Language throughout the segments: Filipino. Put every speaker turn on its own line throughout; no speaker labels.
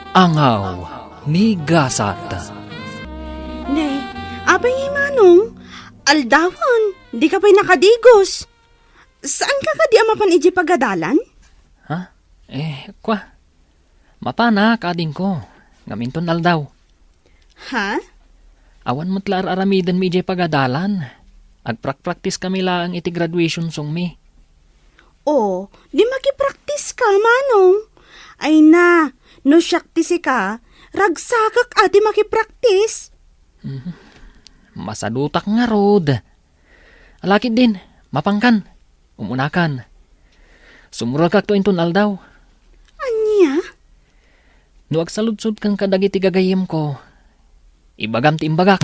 Angaw ni Gasat.
Ne, abay manong, aldawan, di ka pa'y nakadigos. Saan ka di amapan iji pagadalan?
Ha? Mapana kading ko. Ngaminton aldaw.
Ha?
Awan mo't lar aramidan mi ije pagadalan. Agprak-practice kami lang iti graduation song mi.
O, di makipraktis ka, manong. Ay na, no syaktisi ka, ragsakak ati makipraktis.
Masadutak nga rod. Alakid din, mapangkan, umunakan. Sumurag kak to inton aldaw.
Anya?
No agsaludsud kang kadagiti gagayem ko. Ibagam ti imbagak.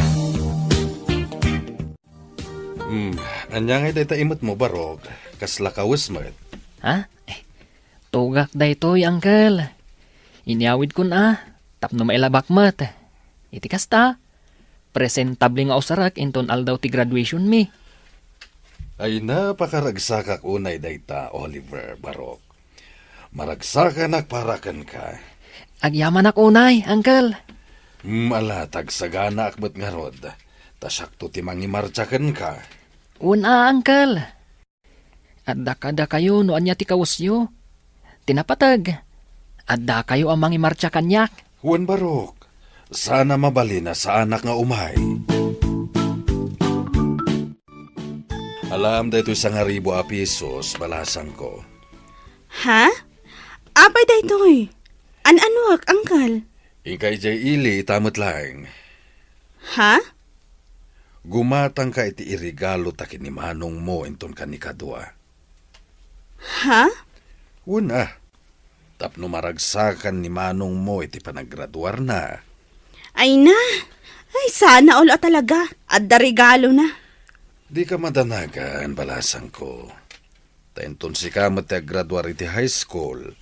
Anya nga day imot mo barog, kasla kawis mo.
Ha? Tugak daytoy, uncle. Iniawid ko na, tapno mailabak mat. Iti kasta, presentable nga usarak inton aldaw ti graduation mi.
Ay napakaragsakak unay dayta, Oliver Barok. Maragsakan parakan ka.
Agyaman ak unay, uncle.
Malatag sagana akmat nga rod. Tasakto ti mangimartsakan ka.
Una, uncle. Adda kada kayo no anya ti kawusyo. Tinapatag. Adda kayo amang imartsa kanyak.
Juan Barok, sana mabalina sa anak nga umay. Alam dayto isang haribo a pisos, balasan ko.
Ha? Apay daytoy. An-anuak, angkal?
Ingkay jay ili, tamot lang.
Ha?
Gumatang ka iti irigalo takin ni manong mo inton kanikadwa.
Ha?
Una, tapno maragsakan ni manong mo iti panagraduar na.
Ay na. Ay, sana all talaga. Adda regalo na.
Di ka madanagan, balasan ko. Tainton si ka graduar iti high school.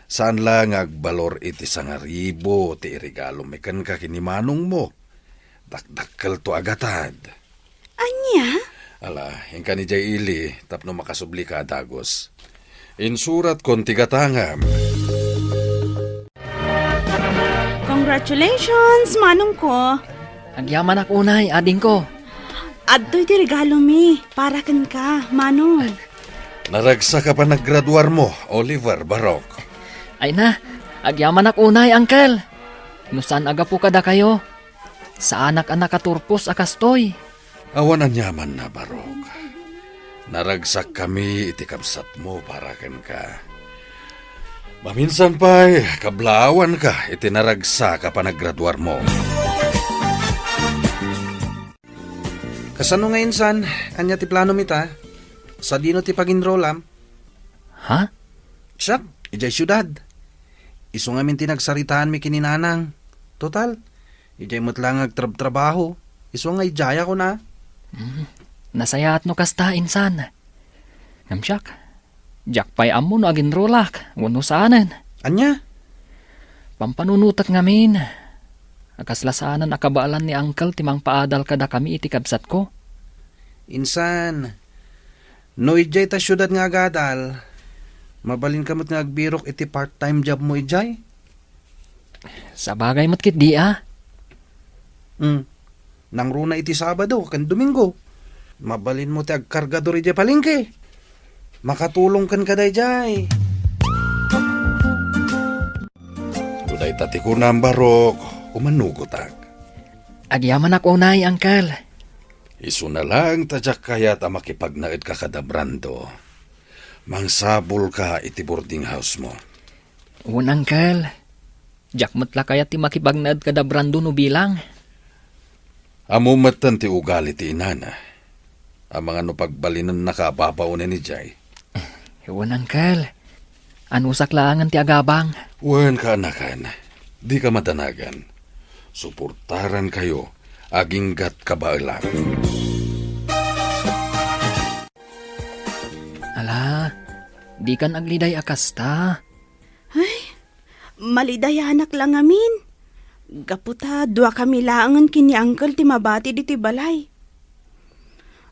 Saan lang agbalor iti sangaribo ti irigalo mekan ka kinimanong mo. Dakdakkel to agatad.
Anya?
Ala, yung ni Jay Ili, tapno makasubli ka dagos. Insurat kon tigatangam.
Congratulations, manong ko.
Agyaman ak unay, ading ko.
Adto'y ti regalo mi. Para kan ka, manong.
Naragsa ka pa naggraduar mo, Oliver Barok.
Ay na, agyaman ak unay, uncle. Nusan aga po kada kayo? Sa anak-anak katurpos akastoy.
Awan ang yaman na, Barok. Naragsak kami iti kabsat mo para ken ka. Maminsan pa'y kablawan ka iti naragsa ka pa naggraduar mo.
Kasano nga insan, anya ti plano mita? Sa dino ti pag-enrollam?
Ha?
Siyak, ijay syudad. Iso nga min tinagsaritaan mi kininanang. Total, ijay mo't lang agtrab-trabaho. Iso nga ijaya ko na.
Nasayat no kasta insan. Namsyak, jakpay amo no agin rolak, wano saanan.
Anya?
Pampanunutak ngamin. Akaslasanan akabaalan ni uncle timang paadal kada kami iti kabsat ko.
Insan, no ijay ta syudad nga agadal. Mabalin kamot nga agbirok iti part-time job mo ijay?
Sa bagay mo't kit di
Nangruna iti Sabado, kan Domingo. Mabalin mo ti agkargador ijay palengke. Makatulong kan kaday jay.
Tuday tati ko na ang Barok, umanugotak.
Agyaman ak unay, uncle.
Isu na lang tadyak kaya ta makipagnaid ka kada brando. Mangsabol ka iti boarding house mo.
Un uncle. Jakmat la kaya ti makibagnad kada brando no bilang.
Amo matan ti ugali ti inana. Ang mga no pagbalinan nakapapaunan ni Jay.
Un uncle. Anusak laangan ti agabang.
Wen ka anakan, di ka matanagan. Suportaran kayo, aginggat kabailan.
Ala, di kan agliday akasta.
Malidayanak lang amin. Gaputa, dua kami laangan kini uncle ti mabati diti balay.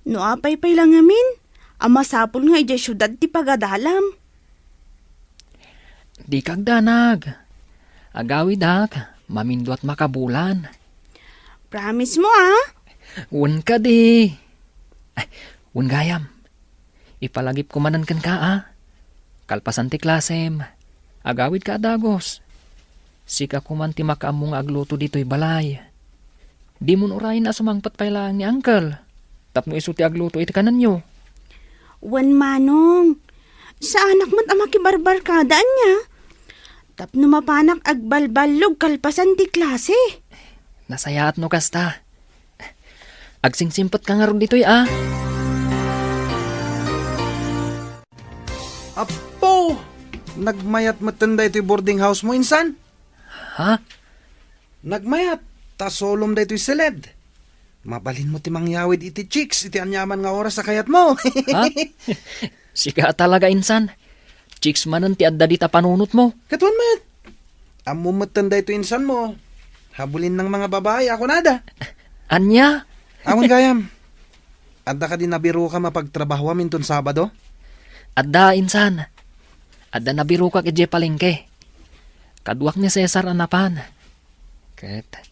No apay-pay lang amin, amasapol nga ijay syudad ti pagadalam.
Di kagdanag. Agawid ha, mamindot makabulan.
Promise mo ah.
Un ka di. Ay, un gayam. Ipalagip ko manan kan ka Kalpasan ti klasem. Agawid ka dagos. Sika ko man ti makaamong agluto dito'y balay. Di mo urayin na sumangpat pa lang ni Uncle. Tapno iso ti agluto iti kanan nyo.
Wan manong. Sa anak mo't ama kibarbarkadaan niya. Tapno mapanak agbalbalog kalpasan ti klase.
Nasayaat no kasta. Agsingsimpot ka nga ron dito'y
Apo! Nagmayat matanda ito'y boarding house mo, insan?
Ha?
Nagmayat, ta solom da ito'y seled. Mabalin mo ti mangyawid iti chicks, iti anyaman nga oras sa kayat mo.
Ha? Sika talaga insan. Chicks manan ti adda dita panunot mo.
Katuan mat. Amo matanda ito insan mo. Habulin ng mga babae, ako nada.
Anya?
Amon gayam. Adda ka din nabiro ka mapagtrabaho amin ton Sabado?
Adda insan. Adda nabiro ka kay palengke. Kadwak ni Cesar anapan. Ket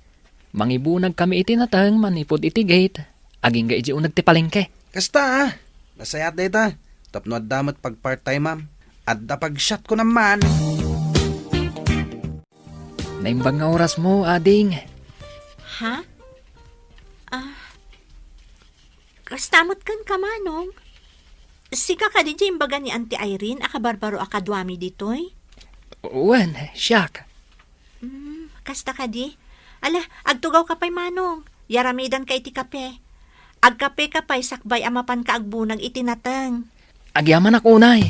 mangibunag kami iti natang manipod iti gate. Aging ga iti unag ti palengke.
Kasta nasayat da ita. Tapno adda mat pag part-time ma'am. Adda pag shot ko naman.
Naimbang nga oras mo, ading.
Ha? Kastamot kan kamanong. Sika ka din dyan imbaga ni Auntie Irene, akabarbaro akadwami ditoy.
Wen, siyak.
Kasta ka di. Ala, agtugaw ka pa'y manong. Yaramidan ka iti kape. Agkape ka pa'y sakbay amapan ka agbunag itinatang.
Agyaman ako unay.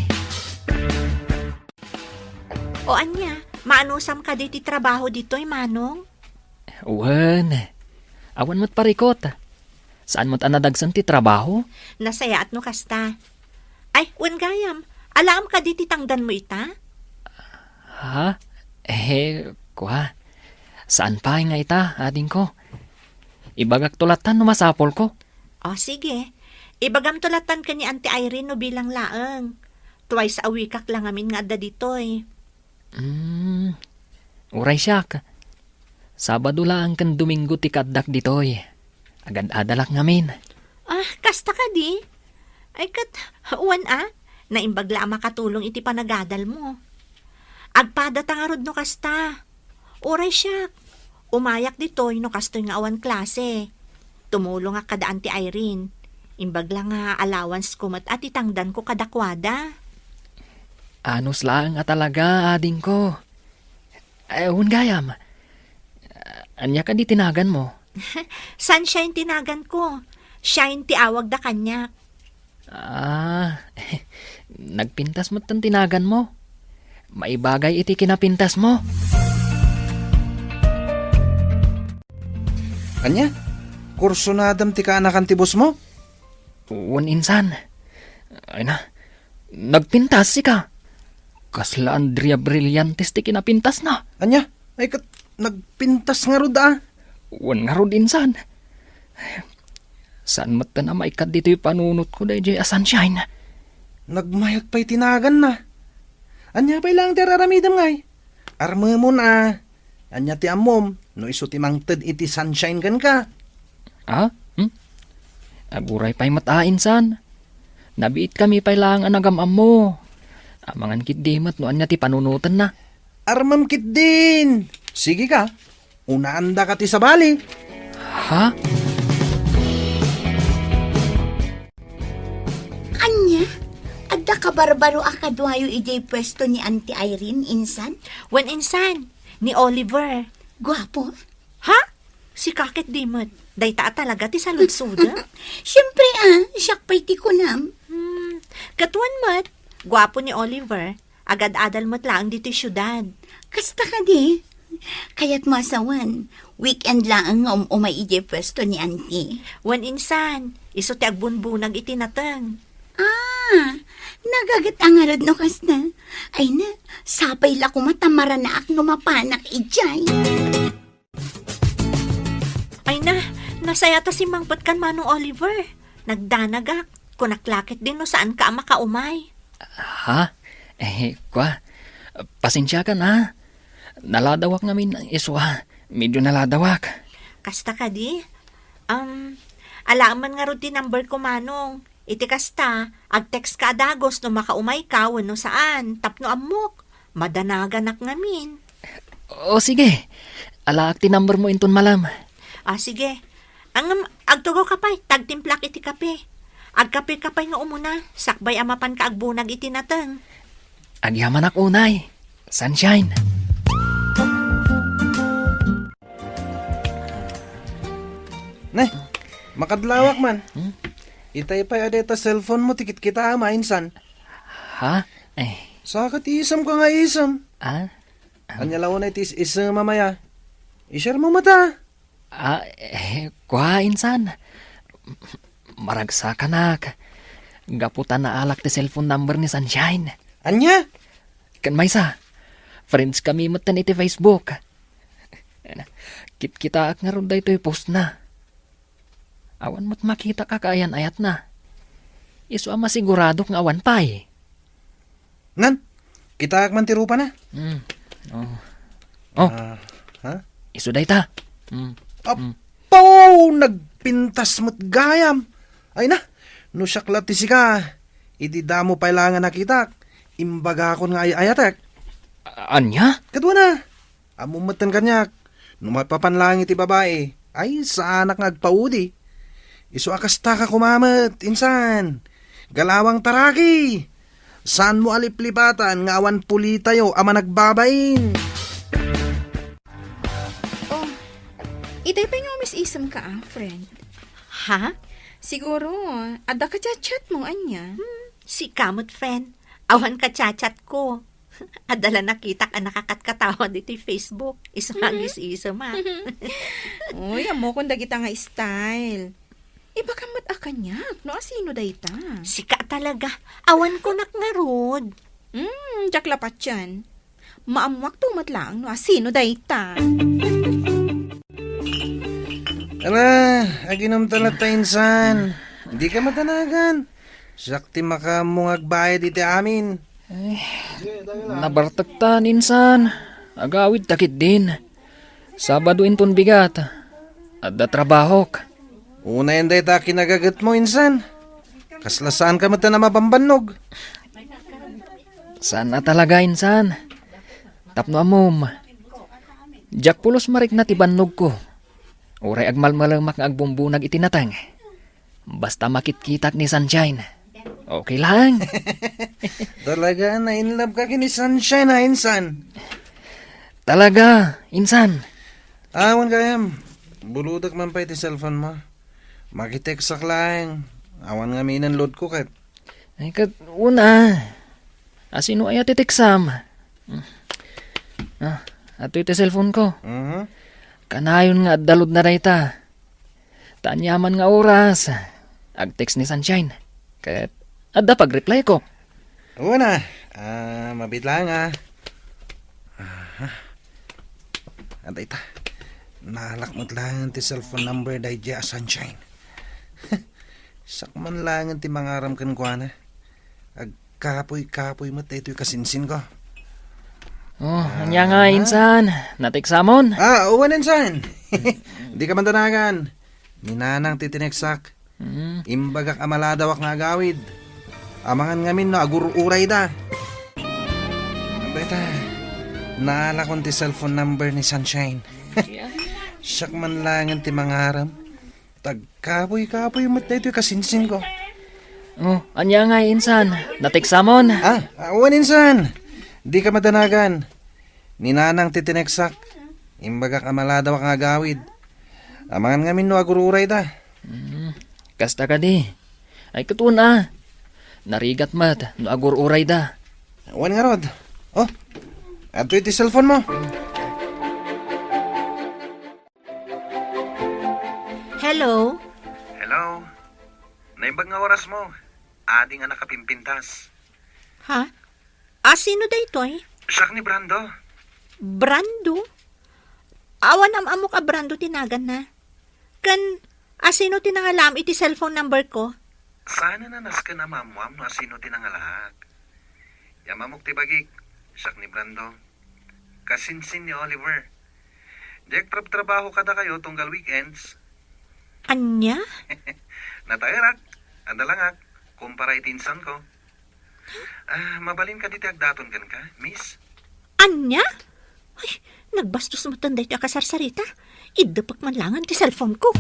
O anya, maanusam ka di ti trabaho ditoy manong?
Wen, awan mo't parikot. Saan mo't anadagsan ti trabaho?
Nasaya at no kasta. Ay, wen gayam, alam ka di ti tangdan mo ita?
Ha? Kuha. Saan pa nga ita, ading ko? Ibagak tulatan no masapol ko.
O sige, ibagam tulatan ka ni Auntie Irene no bilang laeng. Twice a week lang amin nga adda ditoy.
Uray siyak. Sabado lang kan Domingo ti kaddak ditoy. Agad adalak ngamin.
Kasta ka di? Ay kat, uwan naimbagla makatulong iti panagadal mo. Agpada tangarod no kasta. Uray siyak. Umayak ditoy no kastoy nga awan klase. Tumulong nga kada Auntie Irene. Imbagla nga allowance ko mat at itangdan ko kadakwada.
Anos lang nga talaga, ading ko. Ewan gayam. Anya ka di tinagan mo?
Sunshine tinagan ko. Shine ti awag da kanya.
Nagpintas mo't tan tinagan mo. Maibagay iti kinapintas mo.
Anya? Kurso na adam ti kaanakan ti boss mo?
Wan insan. Ay na, nagpintas si ka. Kasla Andrea Brillantes ti kinapintas na.
Anya? Ay kat, nagpintas nga rod
Wan nga rod insan. Saan mo't na maikat dito yung panunot ko da jay sunshine.
Nagmayat pa'y tinagan na. Anya pa'y lang tiraramidam ngay. Arma mo na. Anya ti amom, no iso ti mangted iti sunshine kan ka.
Aguray pa'y matain san. Nabiit kami pa'y lang anagamam mo. Amangan kit di mat no anya ti panunutan na.
Armam kit din. Sige ka, unaanda ka ti sabali.
Ha?
Anya? Adda ka barbaro akadwayo ijay pwesto ni Auntie Irene, insan?
Wen insan, ni Oliver.
Gwapo?
Ha? Si kakit dimot. Dayta talaga ti saludsuda.
Siyempre siyak pa'y ti kunam.
Katuan mat. Gwapo ni Oliver. Agad-adal mo't lang dito syudad.
Kasta ka di. Kaya't masawan. Weekend lang ang umay ijay pwesto ni Auntie.
Wen insan, iso ti agbunbunag itinatang.
Nagagat ang arad no kasna. Ay na, sapay la kumatamara na ak no mapanak ijay.
Ay na, nasaya ta si Mangpot kan manong Oliver. Nagdanagak, kunaklakit din no saan ka makaumay.
Ha? Pasensya ka na. Naladawak ngamin iswa. Medyo naladawak.
Kasta ka di? Alaman nga ro di number ko manong. Iti kasta, ag-text ka adagos no makaumay ka no saan. Tapno amok. Madanaganak ngamin.
O sige. Alaak ti number mo inton malam.
Sige. Agtugo ka pa'y, tagtimplak iti kape. Agkape ka pa'y nga umuna, sakbay amapan ka agbunag iti nateng.
Agyaman ak unay. Sunshine.
Ne, makadlawak man. Itay pa adeta cellphone mo, tikit kita mainsan.
Ha?
Sakat isam ka nga isam. Anya law na itis isam mamaya. I-share mo mata.
Kwa insan. Maragsa ka nak. Gaputan na alak ti cellphone number ni Sunshine.
Anya?
Kan maysa. Friends kami matan iti Facebook. Kita nga ron da ito post na. Awan mo't makita ka kaayan ayat na. Iso ama sigurado nga awan pa eh.
Nan, kita man tirupa na. Ha?
Iso day ta.
Apaw! Nagpintas mo't gayam. Ay na, no syaklat ti sika. Idi damo pailangan nakita. Imbaga akon nga ayatek.
Anya?
Kadwa na. Amumatan kanyak. Numapapanlangit ti babae. Ay, sa anak ngagpaudi. Iso akasta ka kumamat, insan. Galawang taraki. Saan mo aliplipatan nga awan puli tayo ama nagbabain.
Itay pa nga Miss Isam ka friend.
Ha?
Siguro, ada ka chat mo, anya.
Si kamot friend. Awan ka chat ko. Adala nakita ka nakakatkatawa dito yung Facebook. Isumagis isuma.
Uy, amo kung dagita nga style. Iba ka akanyak, no? Asino dayta?
Sika talaga. Awan ko nakngarod.
Jaklapat yan. Maamuak tumat lang, no? Asino dayta?
Ala, aginom talat ta insan. Hindi ka matanagan. Sakti makamungag bayad iti amin.
Nabartaktan insan. Agawid takit din. Sabado inton bigat. Adda trabahok.
Una yan day ta kinagagat mo insan. Kaslasaan ka mata na mapambanog.
Sana talaga insan. Tapno amom. Jak pulos marik na tibannog ko. Uray agmalmalamak nga agbumbunag itinatang. Basta makitkitak ni Sunshine. Okay lang.
Talaga na in love ka kini Sunshine ha insan.
Talaga, insan.
Awan kayam. Buludak man pa iti cellphone mo. Makitext lang. Awan nga minan load ko kat.
Ay kat una. Asino ay atitiksam. Ato iti cellphone ko. Kanayon nga dalod na rayta. Tanyaman nga oras. Ag-text ni Sunshine. Kat adda pag-reply ko.
Una. Mabit lang ha. Antay ta. Nalakmot lang ti cellphone number day dya Sunshine. Sakman lang ti mangaram kan kwa na. Agkapoy-kapoy mo ito'y kasinsin ko.
Anya nga insan. Natiksamon.
Uwan insan. Di ka man tanagan. Minanang titineksak. Imbagak amaladawak nga agawid. Amangan ngamin no agururay da. Beta, naalakon ti cellphone number ni Sunshine. Siyak man lang ti mangaram. Tagkapoy-kapoy mo ito'y kasinsin ko.
Anya nga insan. Natiksamon.
Uwan insan. Di ka madanagan. Ninanang titineksak. Imbagak amaladawak nga agawid. Amangan ngamin no agururay da.
Kasta ka di. Ay katuna. Narigat mat. No agururay da.
Uwan nga rod. Ato iti cellphone mo.
Hello?
Hello. Naimbag nga oras mo. Ading anak kapimpintas.
Ha? Sino da ito'y?
Siyak ni Brando.
Brando? Awan amok a Brando tinagan na. Kan, sino tinangalam iti cellphone number ko?
Sana nanas ka na mamuam no asino tinangalahag. Yamamok ti bagik. Siyak ni Brando. kasinsin ni Oliver. Jack trabaho kada kayo tunggal weekends.
Anya?
Natairak, adalangak, kumpara itinsan ko. Mabalin ka diti agdaton kan ka, miss?
Anya? Ay, nagbastos mo tanday ka kasarsarita. Idapak man langan ti cellphone ko.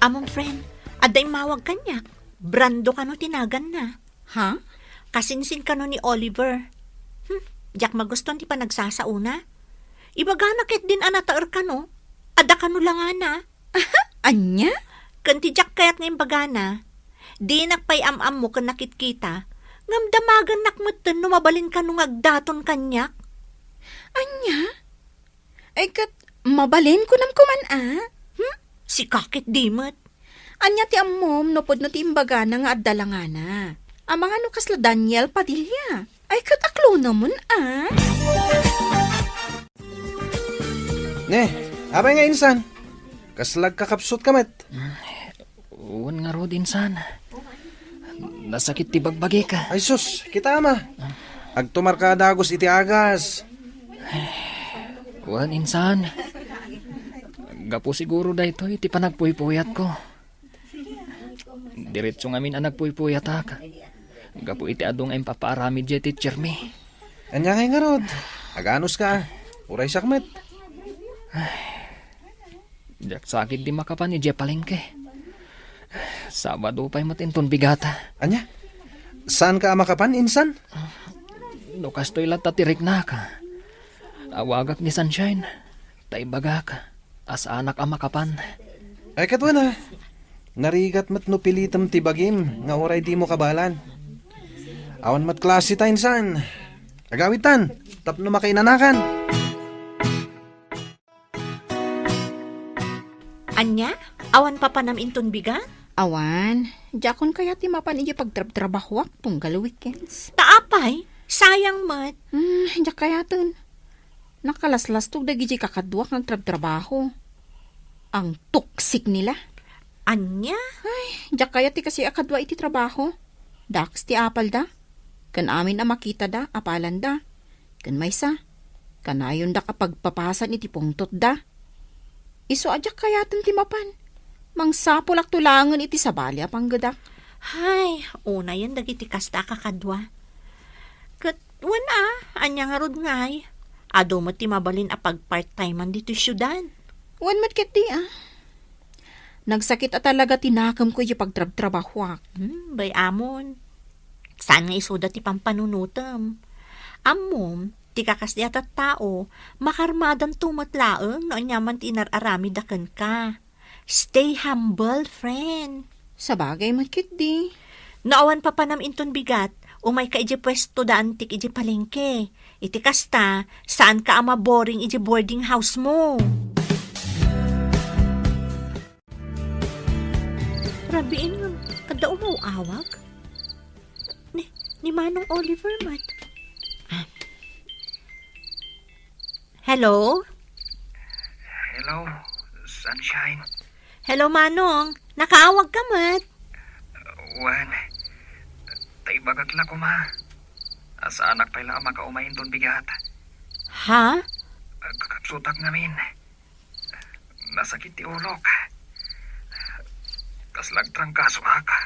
Among friend, aday mawag kanyak. Brando ka no tinagan na.
Ha?
Kasinsin ka no ni Oliver. Jack maguston ti pa nagsasauna. Ibaga na ket din anataer ka no. Ada ka no lang na.
Anya?
Kanti Jack kayat ngayon bagana. Di nakpay-am-am mo kan nakitkita. Ngamdamagan nakmutan no mabalin ka nung agdaton kanyak.
Anya? Ay kat, mabalin ko nam kuman
Si kakit dimot.
Anya ti ammom, nupod no ti imbaga na nga adalanga na. Ang mga no kasla Daniel Padilla. Ay kat aklo naman
Ne, abay nga insan. Kaslag kakapsot kamat.
Uwan nga ro, insan. Nasakit ti bagbagi ka.
Ay sus, kita ama. Agtumar ka dagos iti agas.
Uwan, insan. Gapo siguro dayto iti panagpuypuyat ko. Diretso ngamin ang nagpuypuyat ka. Gapo iti adong ang papaarami dya teacher me.
Anya nga rod. Aganos ka. Uray sakmet.
Diyak sakit di makapan ni Jeff Palengke. Sabado pa'y matinton bigata.
Anya? Saan ka makapan, insan?
Nukas to'y latatirik na ka. Awagak ni Sunshine. Taibaga ka. As anak ang makapan.
Ay katwa na. Narigat mat no pilitam tibagim. Nga oray di mo kabalan. Awan mat klase ta, insan. Agawitan. Tapno makainanakan.
Anya? Awan pa panam inton biga?
Awan, jakon kaya ti mapan iya pagtrabaho tunggal weekends.
Taapay? Sayang mat.
Jak kaya tun. Nakalaslas tug dagiti kakadwak ng trabaho. Ang toxic nila.
Anya?
Jak kaya ti kasi akadwa iti trabaho. Dax ti apal da. Kan amin na makita da, apalan da. Kan maysa. Kanayon da kapag papasan iti pungtot da. Iso ajak kaya ti mapan. Mangsapulak tulangan iti sabalya panggadak.
Hay, una yan dagiti kasta kakadwa. Kat, wana, anya nga rod ngay. Ado mo ti mabalin a pag part-timean dito syudad.
Wan mat ket di Nagsakit at talaga tinakam ko yung pagtrabaho.
Bay amon. Saan nga isuda ti pampanunutam? Amom, ti kakas di atat tao, makarmadan tumatlaeng no anyaman ti inararami dakan ka. Stay humble, friend.
Sabagay mat ket di.
Naawan pa panam inton bigat, umay ka iji pwesto da antik iji palengke. Iti kasta, saan ka ama boring iji boarding house mo? Rabiin nga, kada umawawag? Ni Manong Oliver, mat. Hello?
Hello, Sunshine.
Hello, Manong. Nakaawag ka, mat.
Wan, tay bagat la ko ma. Asa anak pala makaumain ton bigat.
Ha?
Kakapsutak ngamin. Nasakit ti ulok. Kaslag trangkaso ka.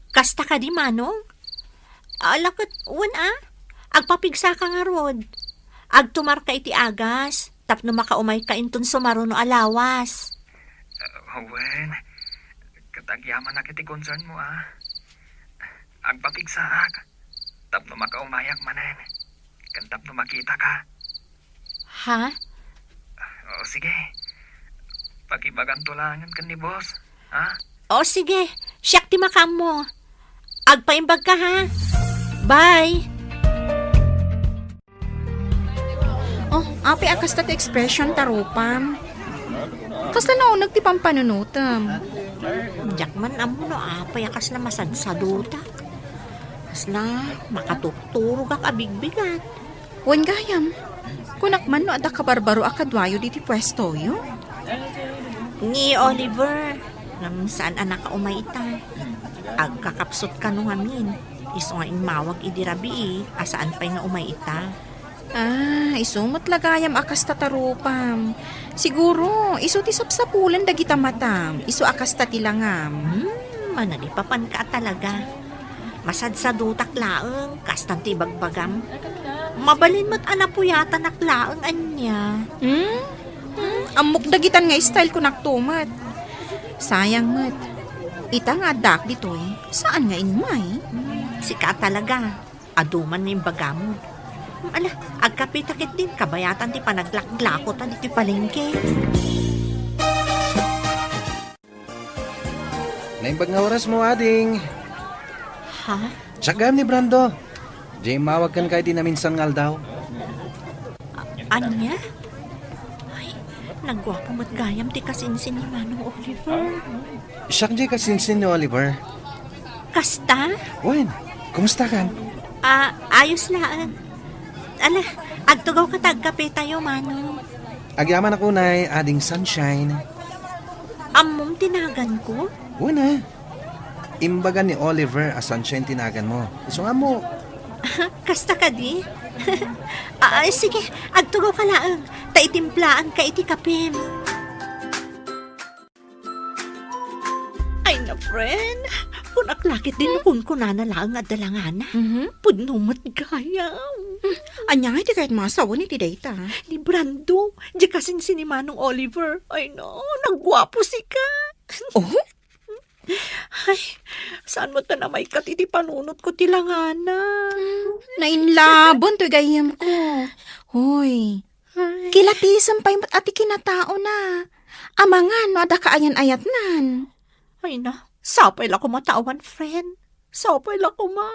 Kasta ka di, Manong? Alakot, agpapigsa ka nga rod. Agtumar ka iti agas, tapno makaumay ka inton sumaruno alawas.
Wan, katagyaman na kiti concern mo Agpapigsaak, tapno makaumayak manen. Kan tapno makita ka.
Ha?
O sige, pakibagan tulangan kan ni boss. Ha?
O sige, siyak ti makam mo. Agpaimbag ka ha. Bye!
Oh, api akas ta expression tarupam. Kasla naunag ti pampanunutam.
Jakman amo no apayakas na masadsaduta. Kasla, makatukturo kak abigbigat.
Wan gayam. Kunakman no ada kabarbaro akadwayo diti pwesto yo.
Ni Oliver, nam saan anak ka umayta. Agkakapsot ka nung amin. Iso nga mawag idirabi asaan pa'y nga umay ita.
Isumot lagayam akas tatarupam. Siguro, iso ti sapsapulan dagita matam. Iso akas tatilangam.
Manalipapan ka talaga. Masadsadutak laeng, kastan ti bagbagam. Mabalin mo't anapuyatan naklaeng anya.
Amok dagitan nga style ko naktumat. Sayang mat. Ita nga dak ditoy. Saan nga inmay?
Sika talaga. Aduman na yung bagam. Ala, agkapitakit din kabayatan ti panaglaklakotan iti palengke.
Naimbag nga oras mo, ading.
Ha?
Tsagam ni Brando. Jay, mawag kan kay di na minsan ngal daw.
Anya? Ay, nagwapo mo't gayam ti kasinsin ni Manong Oliver.
Siyak, Jay, kasinsin ni Oliver.
Kasta?
Wen, kumusta kan?
Ayos lang. Ala, agtugaw ka tagkape tayo, Manong.
Agyaman ako na ading sunshine.
Amom tinagan ko?
Una, imbaga ni Oliver a sunshine tinagan mo. Iso nga mo.
Kasta ka di? Sige, agtugaw ka lang. Taitimplaan ka iti kapim. Ay na, friend. Punaklakit din kung kunana lang at dalangana. Pudnumat gayam.
Anya, iti kahit masawa ni ti data.
Ni Brando, di kasing sinimanong Oliver. Ay no, nagwapo si ka.
Oh?
Ay, saan mo ta na may katiti panunot ko tilangana?
Nainlabon to gayam ko. Hoy, kilatisan pa'y mat ati kinatao na. Amangan, no, ada kaayan ayat nan.
Ay na, sapay la ko matawan, friend. Sapay la ko ma.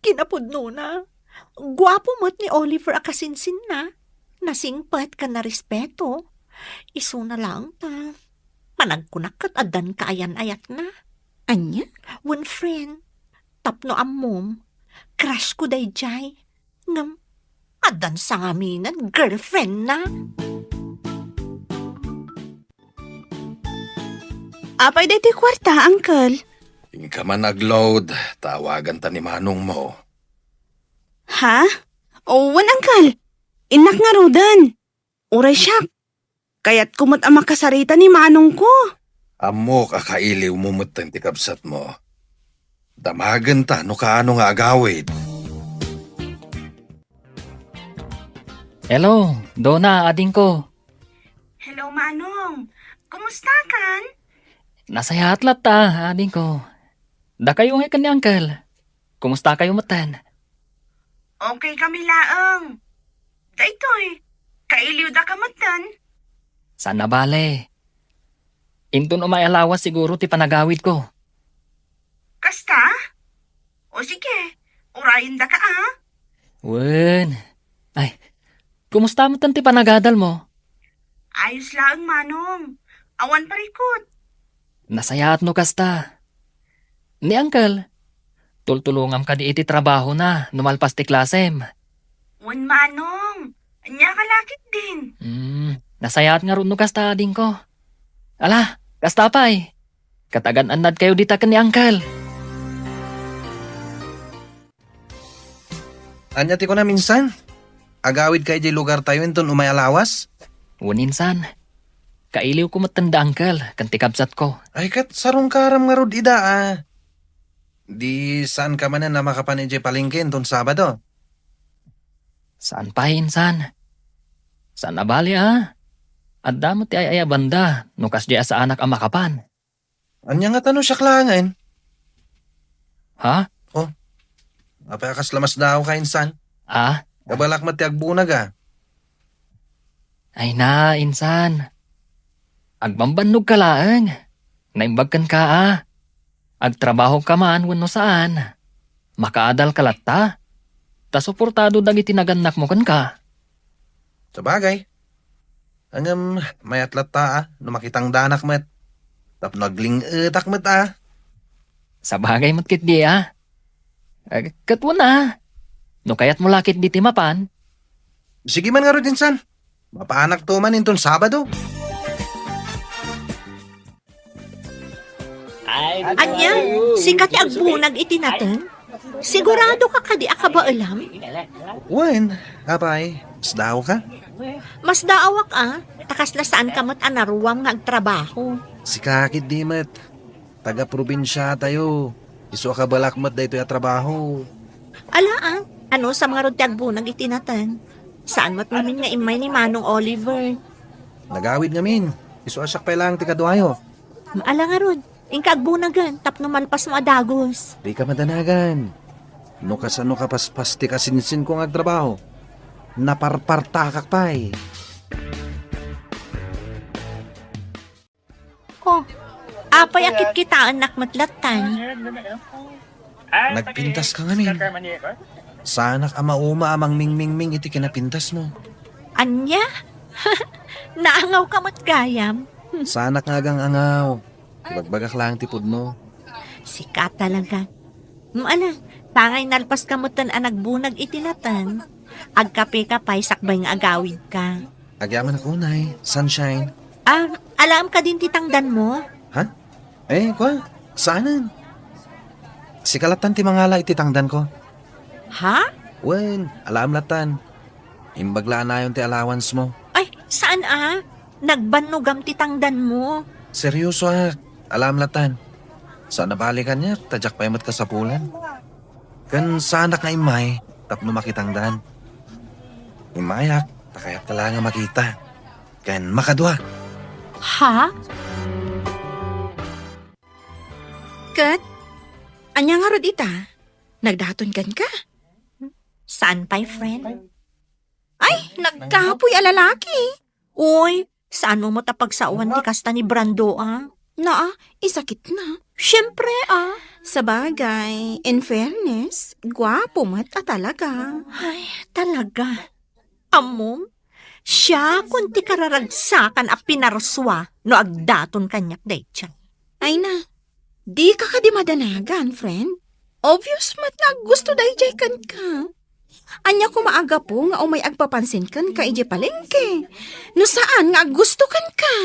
Kinapudno na. Gwapo mo't ni Oliver akasinsin na. Nasingpat ka na respeto. Iso na lang ta. Managkunak kat adan kaayan ayat na.
Anya?
One friend, tapno amom, crush ko day jay. Ngam, adan sa ngaminan, girlfriend na.
Apay dati kwarta, Uncle.
Hindi ka man nag-load, tawagan ta ni Manong mo.
Ha? Wan, Uncle. Inak nga rudan. Uray siya. Kaya't kumot ang makasarita ni Manong ko.
Amo kakailiw mo mutan ti kabsat mo. Damagan ta no kaano nga agawid.
Hello, Donna, ading ko.
Hello, Manong. Kumusta kan?
Nasayahatlat ta, ading ko. Da kayo nga ni Uncle. Kumusta kayo matan?
Okay kami laang. Daytoy, kailiw da kamatan.
Sana bale. Intun umay alawas siguro ti panagawid ko.
Kasta? O sige, urayin da ka
Wen. Ay, kumusta mo ti panagadal mo?
Ayos laang, Manong. Awan parikot.
Nasayaat no kasta. Ni Uncle, tultulungam ka di iti trabaho na, numalpas ti klasem.
Wan, Manong. Anya kalakit din.
Nasayaat nga ron no kasta ading ko. Ala, kasta pa'y. Katagan-anad kayo dita ka ni Uncle.
Anya ti ko na minsan. Agawid kay di lugar tayo inton umay alawas.
Uninsan. Kailiw ko matanda, Uncle, kanti kabsat ko.
Ay kat sarong karam nga rod ida Di saan ka man na makapanidya palengke inton Sabado.
Saan pa, insan? Saan nabali, At damot ti ay banda, nukas di sa anak ang makapan.
Anya nga tanong siya klangan.
Ha?
Apakas lamas daw ka insan. Kabalak mati agbunag
Ay na, insan. Agbambanog ka laang. Naimbagkan ka, Agtrabaho ka man, wano saan. Makaadal ka latta. Ta suportado dagi tinaganak mo kan ka.
Sabagay. Angam mayatlat ta no makitang danak met. Tap nagling etak met
Sa bagay matkit di Katwa na. No kayat mo lakit di timapan.
Sige man nga ro dinsan. Mapaanak to man inton Sabado.
Anya, sikat ti agbunag iti natin. Sigurado ka kadi ka ba alam?
Wan, apay, daw ka?
Mas daawak takas la saan ka mat anaruwang nagtrabaho.
Si kakit di mat. Taga-probinsya tayo. Iso ka balakmat dahito ya trabaho.
Ala ano sa mga rodtag bunag itinatan? Saan mat namin nga imay ni Manong Oliver?
Nagawid ngamin. Iso asyak pa lang ti kaduayo.
Ala nga rod, ingkag bunagan, tapno malpas mo adagos.
Di ka madanagan. No kasano ka paspas ti kasinsin ko nga trabaho. Naparpartakak pa'y.
Oh, apay akit kita anak matlatan.
Nagpintas ka ngamin. Sanak ama uma amang ming-ming-ming iti kinapintas mo.
Anya? Naangaw ka mat gayam.
Sanak nga gang angaw. Bagbagak lang tipod mo.
Sika talaga. Ala, tangay nalpas ka mo tan anagbunag itinatan. Agkape ka pa'y sakbay nga agawid ka.
Agyaman ako, nay. Sunshine.
Alam ka din titangdan mo?
Ha? Kwa? Saanan? Si kalatan ti mangala ititangdan ko.
Ha?
Wen, alam latan. Imbaglaan na yun ti allowance mo.
Ay, saan Nagbanugam titangdan mo.
Seryoso alam latan. Sana balikan niya, tadyak pa ka sa pulan. Kan sanak nga imay, tapno makitangdan. Imayak, takayat ka lang nga makita. Kan makadwa.
Ha?
Kat, anya nga rod ita? Nagdaton kan ka?
Saan pa'y friend?
Ay, nagkapoy a lalaki.
Uy, saan mo matapagsawan ti kasta ni Brando
Isakit na.
Siyempre
Sa bagay, in fairness, gwapo mat talaga.
Ay, talaga. Amom, siya kunti kararagsakan a pinarswa no agdaton kanyak daytyan.
Ay na, di ka di madanagan, friend. Obvious mat na gusto dayjay kan ka. Anya ko maaga po nga umay agpapansin kan ka ije palengke. No saan nga gusto kan ka?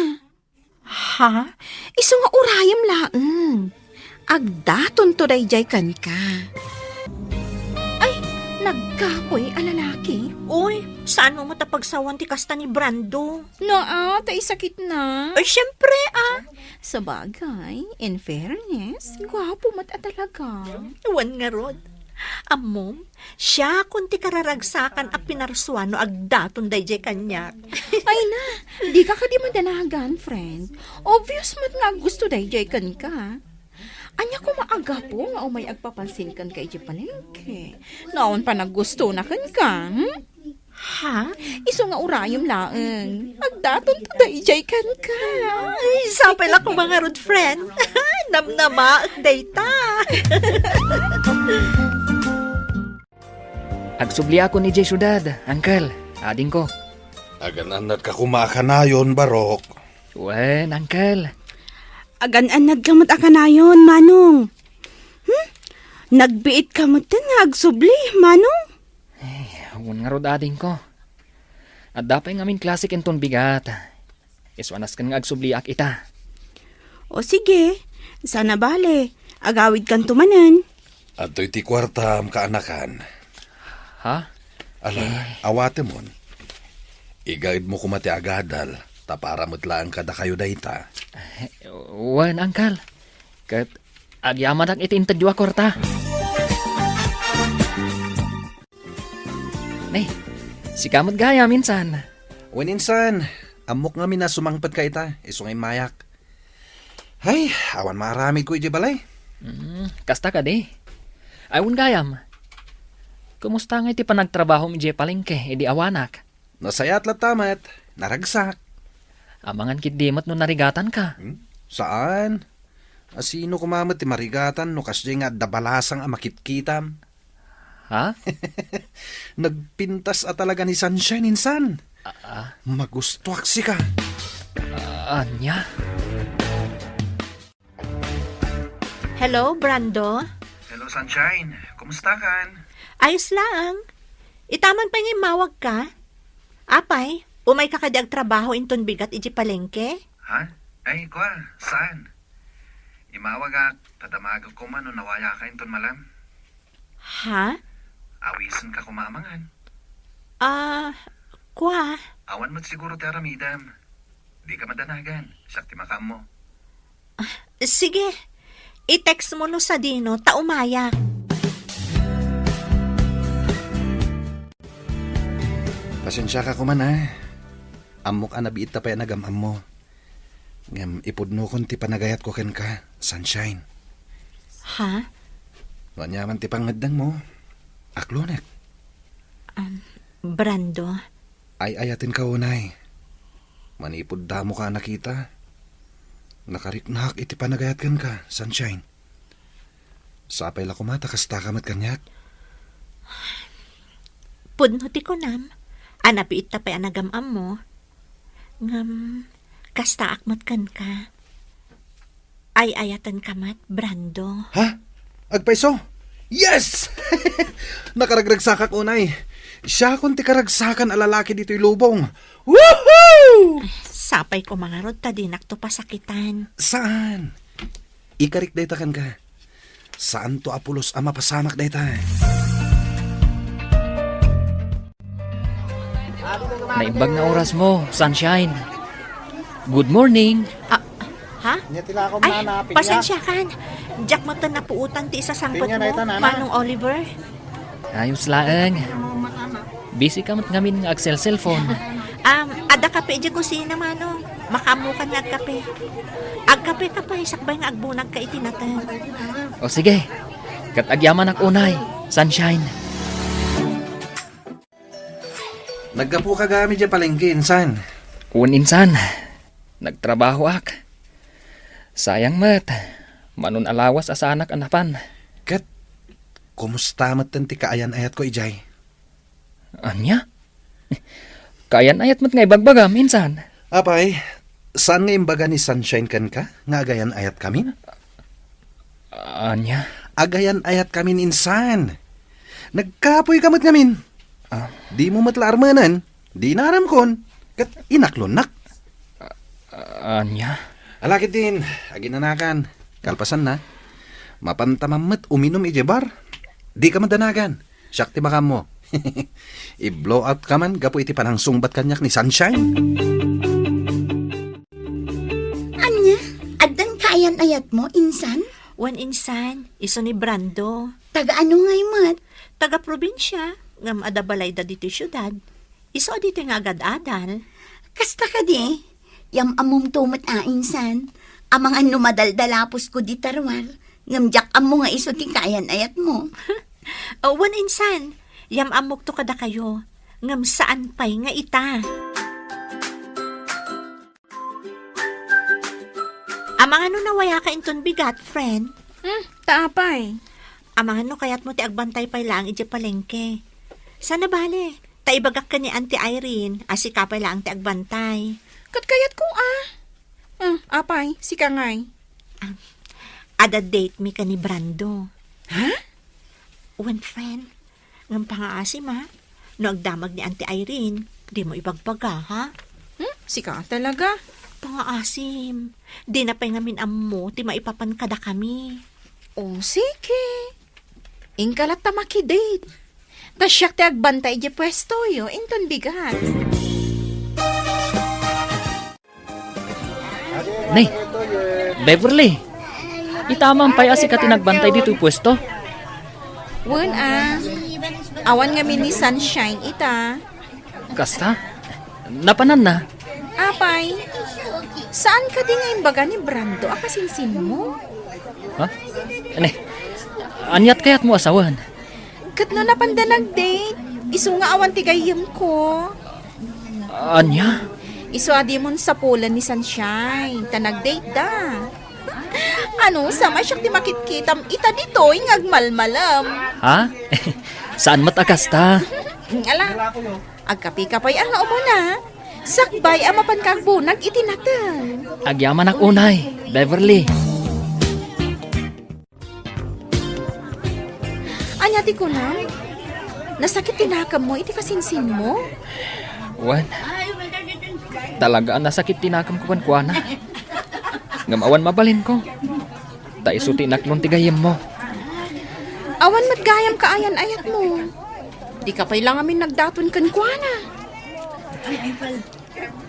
Ha?
Iso nga urayam laeng. Agdaton to dayjay kan ka. Ay, nagkapoy a lalaki.
Uy, saan mo matapagsawan ti kasta ni Brando?
No, tay sakit na.
Ay, siyempre
Sa bagay, in fairness, gwapo mat talaga.
Iwan nga rod. Amom, siya kunti kararagsakan a pinarswa no agdaton dayjay kanyak.
Ay na, di ka di madanagan, friend. Obvious mat nga gusto dayjay kan ka. Anya ko maaga po nga umay agpapansin kan ka ije palengke. Naon pa naggusto na kan ka,
Ha?
Iso nga urayom laeng. Agdaton to dayjay kan ka.
Ay, sapay lang ko mga rod friend. Namnama at dayta.
Agsubli ako ni Jay Syudad, Uncle. Ading ko.
Agananat ka kumakanayon, Barok.
Wen, Uncle.
Agan-anad ka akanayon, Manong. Nagbiit ka nga agsubli, Manong.
Awan nga rod ading ko. At dapay ngamin klasik enton bigat. Iswanas kan nga agsubliak ita.
O sige, sana bale. Agawid kan tumanan.
At ti kwarta am kaanakan.
Ha?
Ala, awate mon. Igaid mo kumati agadal. Tapara matlaan kada kayo dayta.
Wen, Uncle. Kat agyaman ak itinta jua korta. Nay, si kamot gaya minsan.
Wen insan, amok nga mina sumangpad ka ita. Iso ngay mayak. Ay, awan maramid ko ije balay.
Kasta ka di. Ayun gayam. Kumusta nga iti panagtrabaho mi je palengke, edi awanak.
Nasayat latamat, naragsak.
Amangan kit dimot no narigatan ka.
Saan? Asino kumamat ti marigatan no kasya nga dabalasang amakitkitam.
Ha?
Nagpintas at talaga ni Sunshine insan. Magustuak si ka.
Anya?
Hello, Brando?
Hello, Sunshine. Kumusta kan?
Ayos lang. Itaman pa nga mawag ka. Apay, umay ka kadi trabaho inton bigat iji palengke?
Ha? Ay, kwa, saan? Imawag tadamag ko man no nawaya ka inton malam.
Ha?
Awisan ka kumamangan.
Kwa?
Awan mo't siguro ti aramidam. Di ka madanagan. Sakti makam mo.
Sige. I-text mo no sa Dino, taumayak.
Pasensya ka kuman ha. Amok anabiit ta pa yan nagamam mo. Ngam ipudno kon ti panagayat ko ken ka, Sunshine.
Ha?
Wanyaman ti pangadang mo. Aklonek.
Brando?
Ay ayatin ka unay. Manipod damo ka nakita. Nakariknahak iti panagayat ken ka, Sunshine. Sapay la kumata kasta kamat kanyak.
Pudno ti ko nam. Anapiit ta pa nagamam mo. Ngam, kasta akmat kan ka. Ay ayatan kamat, Brando.
Ha? Agpaiso? Yes! Nakaragragsakak unay. Siya kung ti karagsakan alalaki dito'y lubong. Woohoo!
Sapay ko mga rod, tadinak to pasakitan.
Saan? Ikarik dayta kan ka. Saan to Apulos ama pasamak dayta?
Naimbag na oras mo, Sunshine. Good morning.
Ha? Ay, pasensya kan. Jack mo na puutan ti isa sangkot mo, Manong Oliver.
Ayos laeng. Busy ka mat ngamin nga Axel cellphone.
Ada kape di kusina, Manong. Makamukan nga agkape. Agkape ka pa, sakbay nga agbunag ka itinatan.
O sige, kat agyaman ak unay, Sunshine.
Naggapu ka gamit dyan palengke, insan.
Insan, nagtrabaho ak. Sayang mat, manon alawas asa anak anapan.
Kat, kumusta matan ti kaayan ayat ko ijay?
Anya? Kayan ayat mat nga ibagbagam, insan.
Apay, saan nga imbaga ni Sunshine kan ka? Nga agayan ayat kami?
Anya?
Agayan ayat kami insan. Nagkapoy kamot ngamin. Di mo matlarmanan, di naram kon. Kat inaklonak.
Anya?
Alakit din, aginanakan. Kalpasan na. Mapantamammat uminom ijebar. Di ka madanagan. Siyak ti makam mo. I-blow out ka man, gapo iti panang sungbat kanyak ni Sunshine.
Anya, addan kayan ayat mo, insan?
Wan insan, iso ni Brando.
Taga ano ngay mat?
Taga probinsya, ngam adabalay da dito syudad. Iso dito nga agad-adal.
Kasta ka di? Yam amom tumat insan. Amang ano madaldalapos ko di tarwar. Ngamjak amo nga iso ti kayan ayat mo.
Wan insan, yam amok to kada kayo. Ngam saan pay nga ita. Amang ano nawaya ka inton bigat, friend?
Taapay.
Amang ano kayat mo ti agbantay pay lang ije palengke. Sana bale, taibagak ka ni Auntie Irene, asika pay lang ti agbantay.
Kat kayat ko apay, si kangay.
Ada date mi ka ni Brando. Ha? One friend, ngam pangaasim ha? No agdamag ni Auntie Irene, di mo ibagbaga ha?
Si ka talaga.
Pangaasim, di na pay ngamin ammo, ti maipapan kada kami.
O sige. Ingkalat ta makidate. Tasyak ti agbantay di pwesto yo, inton bigat.
Nay, Beverly. Itamang pay asi ka tinagbantay dito pwesto.
Wen awan nga ni Sunshine ita.
Kasta? Napanan na.
Apay, saan ka di nga imbaga ni Brando akasinsin mo?
Ha? Anyat kayat mo asawan?
Kat no napandalag date, iso nga awan ti gayem ko.
Anya?
Iso adi mon sa pulan ni Sunshine, tanag-date da. Ano, sama siya ti makitkitam ita dito, ngagmalmalam.
Ha? Saan matakasta?
Ala, agkapi-kapay ang nga umuna. Sakbay amapan kang bunag itinatan.
Agyaman ak unay, Beverly.
Anya ti ko na? Nasakit tinakam mo, iti kasinsin mo?
Wan. Talaga nasakit tinakam ko kuana. Ngamawan mabalin ko. Ta isuti naklon tigayem mo.
Awan matgayam ka ayan ayat mo. Di ka pa'y lang amin nagdaton kan kuana.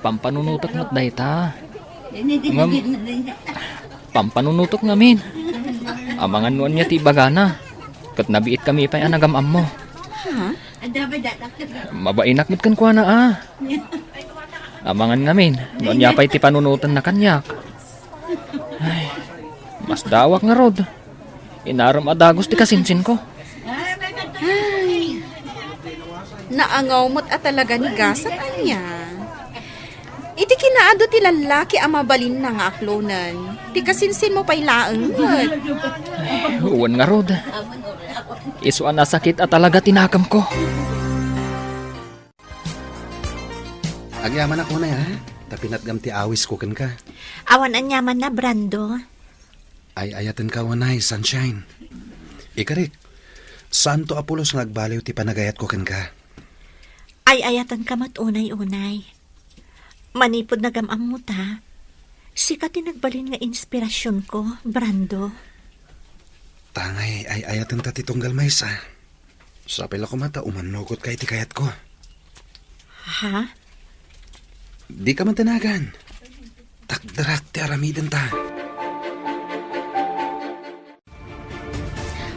Pampanunutok mo't dayta. Pampanunutok ngamin. Amangan nuan niya ti bagana. Kat nabiit kami pa'y anagamam mo.
Ha?
Mabainak mo't kan kuana Amangan ngamin. Nuan niya pa'y ti panunutan na kanyak. Ay, mas dawak nga rod. Inaram adagos ti kasinsin ko.
Naangaw mo't at talaga ni gasat anya. Iti kinaado ti lalaki ang mabalin na nga aklonan. Ti kasinsin mo pa'y laeng mo't.
Uwan nga rod. Isuan na sakit at talaga tinakam ko.
Agyaman ako na ha. Tapinat gam ti awis ko kan ka.
Awan anyaman na, Brando.
Ay ayatan ka wanay, sunshine. Ikarik, Santo Apolos nagbaliw ti panagayat ko kan ka.
Ay ayatan ka mat unay-unay. Manipod na gamam mo ta. Sika tinagbalin nga inspirasyon ko, Brando.
Tangay ay ayatan ta ti tunggal maysa. Sa pila ko mata umanugot kay ti kayat ko.
Ha?
Di ka man tanagan. Takdarak ti aramiden ta.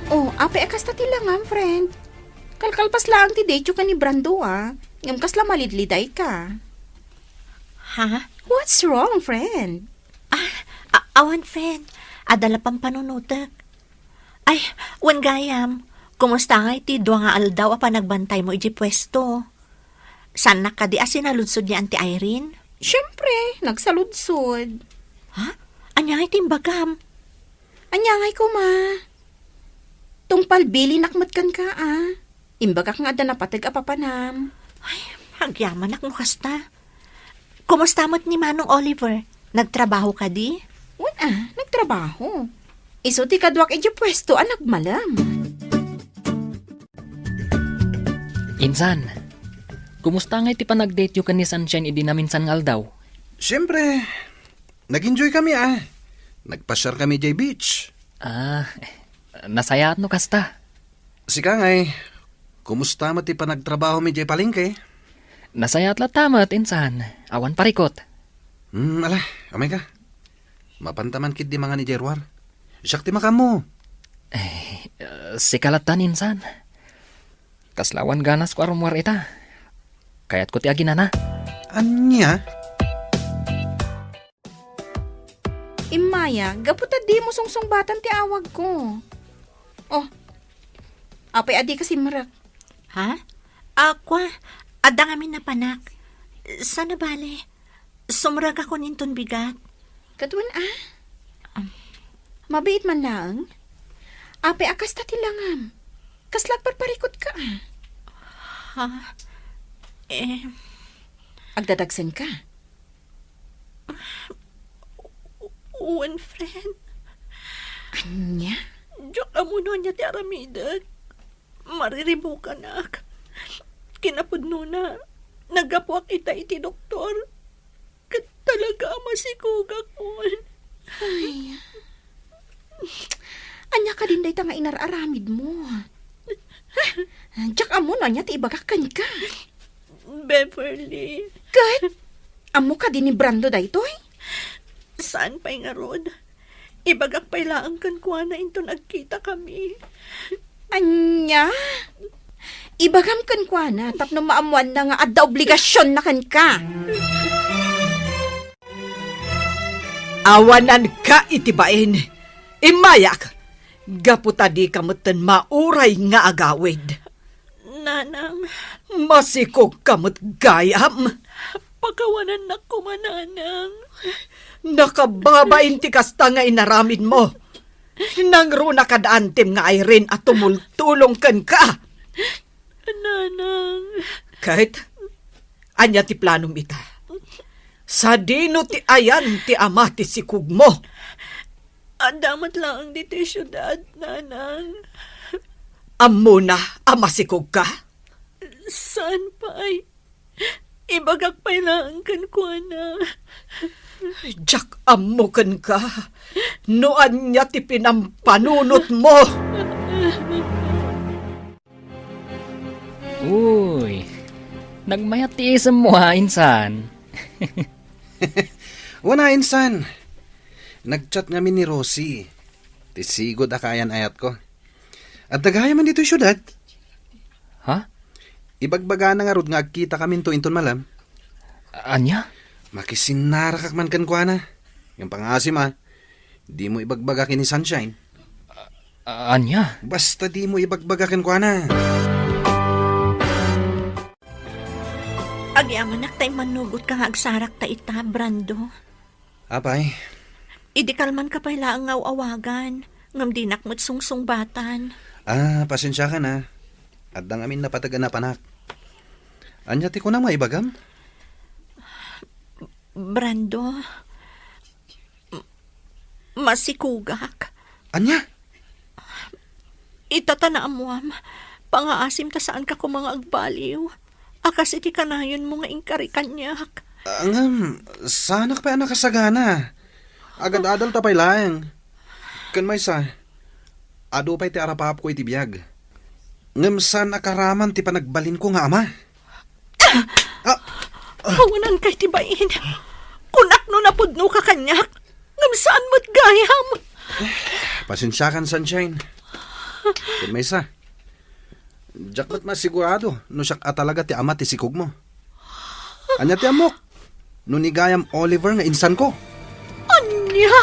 Oh, ape akas ta ti langam, friend. Kalkalpas lang ti dejo ka ni Brando Ngam kasla malidliday ka.
Ha?
What's wrong, friend?
Awan, friend. Adala pang panunutak. Ay, wan gayam. Kumusta nga iti dua nga aldaw pa nagbantay mo iji pwesto? San na ka di asinaludsod ni Auntie Irene?
Siyempre, nagsaludsod.
Ha? Anya nga iti bagam.
Anyangay ko ma. Tungpal bili nakmat kan ka Imbagak nga da napatag apapanam.
Ay, hagyaman ak mo kasta. Kumusta mo't ni Manong Oliver? Nagtrabaho ka di?
Nagtrabaho. Iso ti kadwak iji pwesto nagmalam.
Insan, kumusta nga iti panag-date yu kan ni Sunshine idi namin san ngaldaw?
Siyempre, nag-enjoy kami Nagpasyar kami jay beach.
Nasayat no kasta.
Sika ngay, kumusta mo ti panagtrabaho mi jay palengke?
Nasayat la tamat, insan. Awan parikot.
Ala, amay ka. Mapantaman kid di mga ni Jerwar. Siyak ti makam mo.
Sikalatan, insan. Kaslawan ganas ko arumwar ita. Kayat ko ti aginana.
Anya?
Imaya, gaputa di mo sungsung-batan ti awag ko. Oh, apay adi kasi marak.
Ha? Aqua, adang amin na panak. Sana bale? Sumrag ako ninton bigat.
Katwan Mabait man lang. Apay akas ta tilangam. Kaslag parparikot ka
Ha?
Agdadagsan ka.
One friend.
Anya?
Diyak amuno niya ti aramidag. Mariribukan ak. Kinapudno na. Nagapuak ita iti doktor. Kat talaga masikuga ko.
Ay. Anya ka din day nga inararamid mo. Diyak amo na niya ti ibagakan ka.
Beverly.
Kahit amo ka din ni Brando daytoy.
Saan pa'y nga rod? Ibagak pa'y laang kan kuha na into nagkita kami.
Anya? Ibagam kan kwa na tapno maamuan na nga adda obligasyon na kan ka.
Awanan ka itibain. Imayak. Gaputa di kamutan mauray nga agawid.
Nanang,
Masikog kamut gayam.
pagkawanan na ko mananang.
Nakababain ti kasta nga inaramid mo. Nangruna kadaantem nga Irene at tumultulong kan ka.
Nanang,
Kahit anya ti planom ita. Sa dino ti ayan ti ama ti sikug mo.
adamat lang ang dito syudad, nanang.
Ammo na ama sikug ka.
Saan pa'y? Ibagak pa'y laang kan kuha na.
Jack ammo kan ka. Noan niya ti pinampanunot mo.
Uy, nagmayat tiisam mo ha, insan.
Wana, insan. Nagchat nga ni Rosie. Tisigod akayan ayat ko. At dagaya man dito syudad.
Ha?
Ibagbaga na nga rod nga agkita kami to inton malam.
Anya?
Makisinarakak man kan kwa na. Yung pangasim di mo ibagbaga kini Sunshine.
Anya?
Basta di mo ibagbaga kan kwa na.
Agyaman tay manugot ka nga agsarak ta ita, Brando.
Apay,
Idikalman ka pala ang awagan. Ngam dinak mo't sungsungbatan.
pasensya ka na. At dang amin napatagan na panak. Anya ti ko na maibagam?
Brando, masikugak.
Anya?
Itatanaam mo pangaasim ta saan ka ko mga agbaliw. Akas iti kanayon mo nga ingkari kanyak.
Angam, sanak pa anak kasagana. Agad-adal tapay lang. Kan may sa, ado pa'y ti arapap ko iti biyag. Ngam saan akaraman ti panagbalin ko nga ama.
Hawanan kay tibain. Kunak no napudno ka kanyak. Ngam saan mo't gayam.
Pasensya kan, Sunshine. Kan may sa, jak ba't masigurado no siyak atalaga ti ama ti sikog mo. Anya ti amok, no nigayam Oliver nga insan ko.
Anya!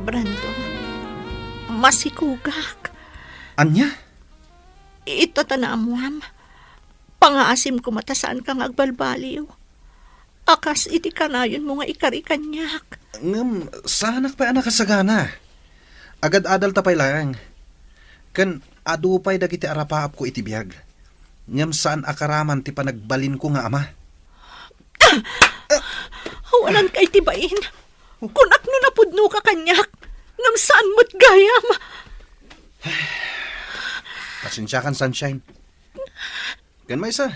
Brando, masikugak.
Anya?
Itatanaam mo pangaasim ko matasaan kang agbalbaliw. Akas iti kanayon mo nga ikari kanyak.
Ngam, sanak pa anak kasagana. Agad-adal tapay lang. Kan adupay dagiti arapaap ko iti biyag. Ngam saan akaraman ti panagbalin ko nga ama.
Hawanan kay tibain. Kunak no napudno ka kanyak. Ngam saan mo't gayam.
Pasensya kan, Sunshine. Kan may isa,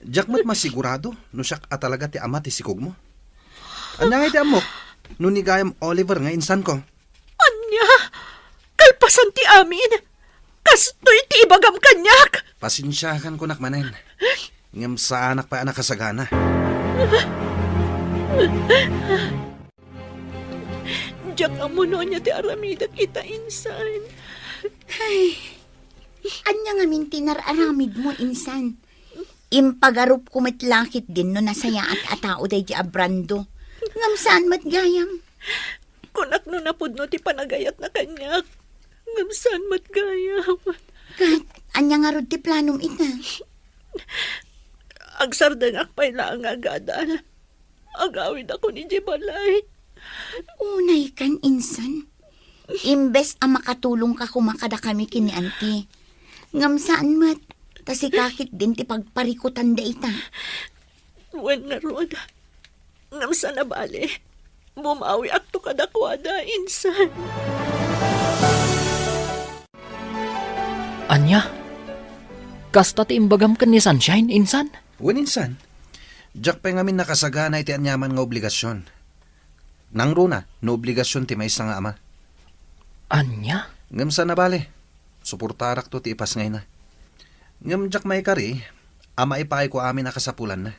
jak mat masigurado no siyak atalaga ti ama ti sikog mo. Anya nga iti amok, no nigayam Oliver nga insan ko.
Anya! Kalpasan ti amin. Kastoy ti ibagam kanyak.
Pasensya kan ko nakmanen. Ngam sa anak pa anak kasagana.
Diyak amuno niya ti aramida kita insan.
Ay, anya nga min tinararamid mo, insan. Impagarup kumitlakit din no nasaya at atao day di Brando. Ngam saan matgayam?
Kunak no napudno ti panagayat na kanyak. Ngam saan matgayam.
Kat, anya nga rod ti planom ita.
Agsardangak pa'y lang agadal. Agawid ako ni Jibalay.
Unay kan, insan. Imbes ang makatulong ka kumakada kami kini auntie. Ngam saan mat, tasikakit din ti pagparikutan da ita.
Wen nga rod. Ngam saan na bali. Bumawi akto kadakwada, insan.
Anya? Kasta ti imbagam kan ni Sunshine, insan?
Wen insan, jak pa ngamin nakasagana iti anyaman nga obligasyon. Nang runa, no obligasyon ti may isa nga ama.
Anya?
Ngam sa nabali, suportarak to ti ipas ngay na. Ngam jak may kari, ama ipay ko amin nakasapulan na.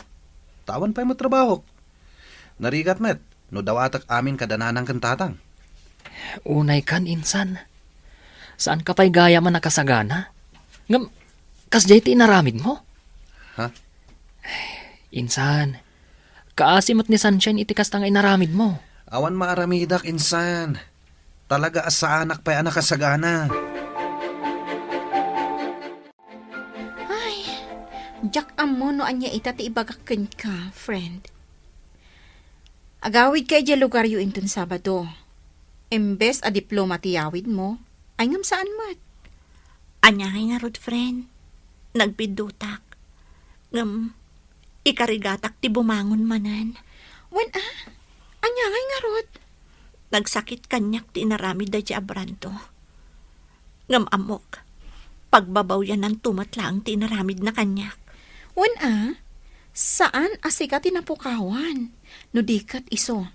Tawan pa'y mo trabaho. Narigat met, no dawatak amin kadananang kantatang.
Unay kan, insan. Saan ka pa'y gaya man nakasagana? Ngam, kasjay ti inaramid mo?
Ha?
Insan, kaasimot ni Sunshine iti kastang inaramid mo.
Awan maaramidak, insan. Talaga asa anak pa'y anak kasagana.
Jak amo no anya ita ti ibagakken ka, friend. Agawid kay di lugar yu inton Sabado. Imbes a diploma ti yawid mo, ay ngam saan mat?
Anya nga rod, friend. Nagpidutak. Ngam, ikarigatak ti bumangon manan.
Wen anya nga rod?
Nagsakit kanyak ti inaramid da di Abranto. Ngam amok. Pagbabaw yan ng tumatlaang ti inaramid na kanyak.
Wen saan asika tinapukawan? No dikat iso.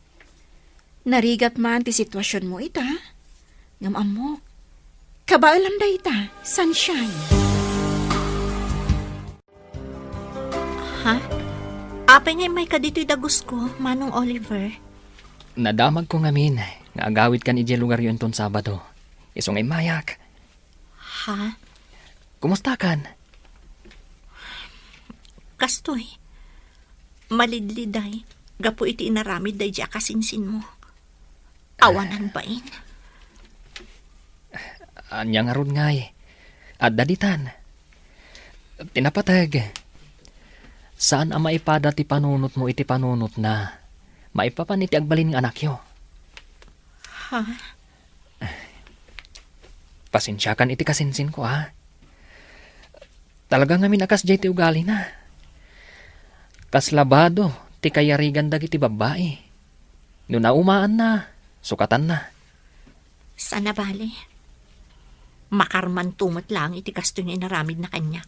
Narigat man ti sitwasyon mo ita. Ngam amok. Kabaalam da ita, Sunshine.
Ha? Apay nga may kadito'y dagos ko, Manong Oliver.
Nadamag ko ngamin, nga agawid kan ije lugar yun ton Sabado. Iso ngay mayak.
Ha?
Kumusta kan?
Kastoy. Malidliday. Gapo iti inaramid day di akasinsin mo. Awanan bain.
Anya nga ron ngay. At daditan. Tinapatag. Saan ang maipada ti panunot mo iti panunot na maipapan iti agbalin ng anak yo?
Ha?
Pasensyakan iti kasinsin ko ha. Talaga ngamin akas jay ti ugali na. Kaslabado ti kayarigan dagiti babae. No naumaan na, sukatan na.
Sana bale. Makarman tumot lang iti kastoy nga inaramid na kanya.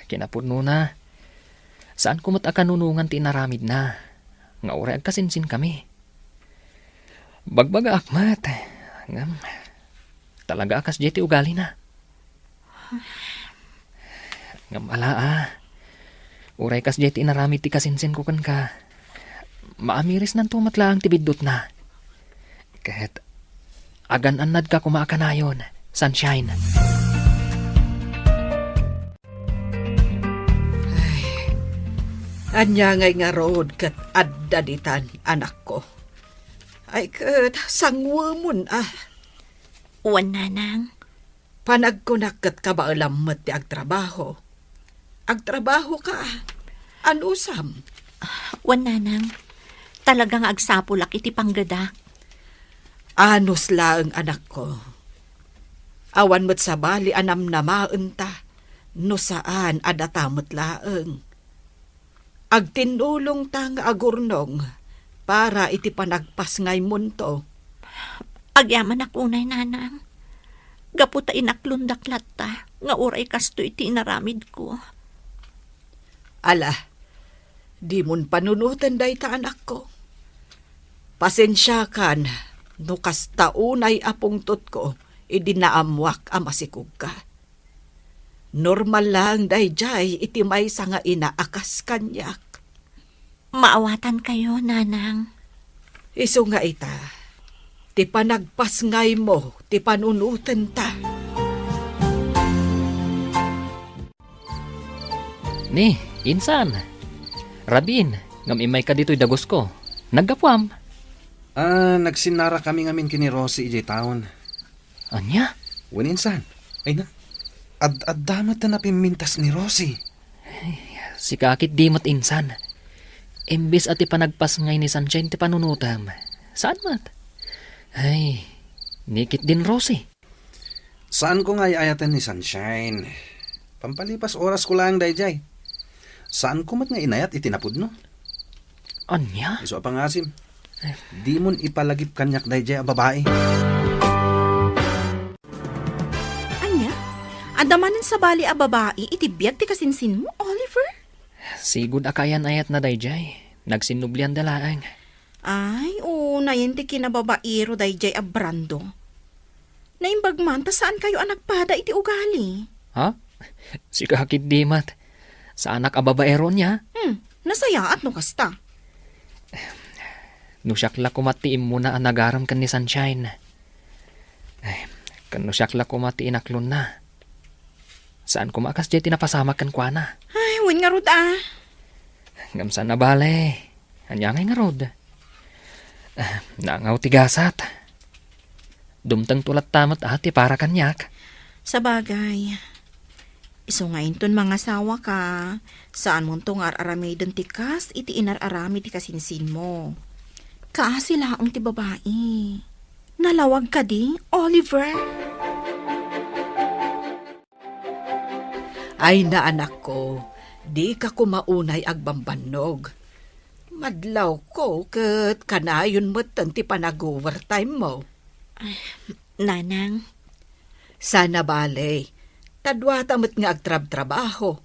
Kinapuno na. Saan kumot akanunungan ti inaramid na? Nga ure agkasinsin kami. Bagbaga akmat. Ngam. Talaga akas jay ti ugali na. Ngam ala Uray kas jay ti inaramid ti kasinsin ko kan ka. Maamiris nan tumat lang ti bidot na. Kahit agan-anad ka kumaakanayon, sunshine.
Anya ngay nga road kat addaditan, anak ko. Ay kat sangwamon
Uwan nanang.
Panagkunak kat kabaalamot ti agtrabaho. Agtrabaho ka. Anusam.
Uwan nanang. Talagang agsapulak iti panggadak.
Anos laeng anak ko. Awan mo't sa bali anam na maunta. No saan adatamot laeng. Agtinulong ta nga agurnong para iti panagpas ngay munto.
Agyaman akunay nanang. Gaputa inaklundaklat ta. Nga uray kasto iti inaramid ko.
Ala, di mon panunutan day ta anak ko. Pasensya kan, no kastaunay apungtot ko, idinaamwak amasikog ka. Normal lang day jay iti may nga inaakas kanyak.
Maawatan kayo, nanang.
Iso nga ita, ti panagpas ngay mo, ti panunutan ta.
Ni, insan. Rabin, ngam imay ka dito'y dagos ko. Naggapuam.
Nagsinara kami ngamin kini Rosie ijay taon.
Anya?
Waninsan. Ay na. Ad-damat na napimintas ni Rosie.
Si kakit di mat insan. Imbis at ipanagpas ngay ni Sunshine ti panunutam. Saan mat? Ay, nikit din Rosie.
Saan ko nga iayatan ni Sunshine? Pampalipas oras ko lang dayjay. Saan ko mat nga inayat itinapod no?
Anya?
Iso apang asim. Di mon ipalagip kanyak dayjay a babae.
Anya? Adamanan sa bali a babae, itibiyag ti kasinsin mo, Oliver?
Sigud akayan ayat na dayjay. Nagsinublian dalaang.
Ay, na yun ti kinababairo dayjay a Brando. Naimbagman, ta saan kayo anak pada iti ugali?
Ha? Si kakit di mat. Sa anak ababaero niya?
Nasaya at no kasta.
No siyakla kumatiim mo na anagaram kan ni Sunshine. Ay, kan no siyakla kumati inaklon na. Saan kumakas jay tinapasama kan kwa na?
Ay, win nga rod
Ngamsan na bale. Anya ngay nga rod. Nangaw tigasat. Dumtang tulat tamat ati para kanyak.
Sa bagay. Iso ngayon ton mga sawa ka. Saan mo tong ar-aramidon ti kas, iti inar-arami ti kasinsin mo. Kasi laong ti babae. Nalawag ka di, Oliver.
Ay na anak ko, di ka kumaunay agbambanog. Madlaw ko kat kanayon mo't ti panag-overtime mo.
Nanang.
Sana bale, tadwata mo't nga agtrab-trabaho.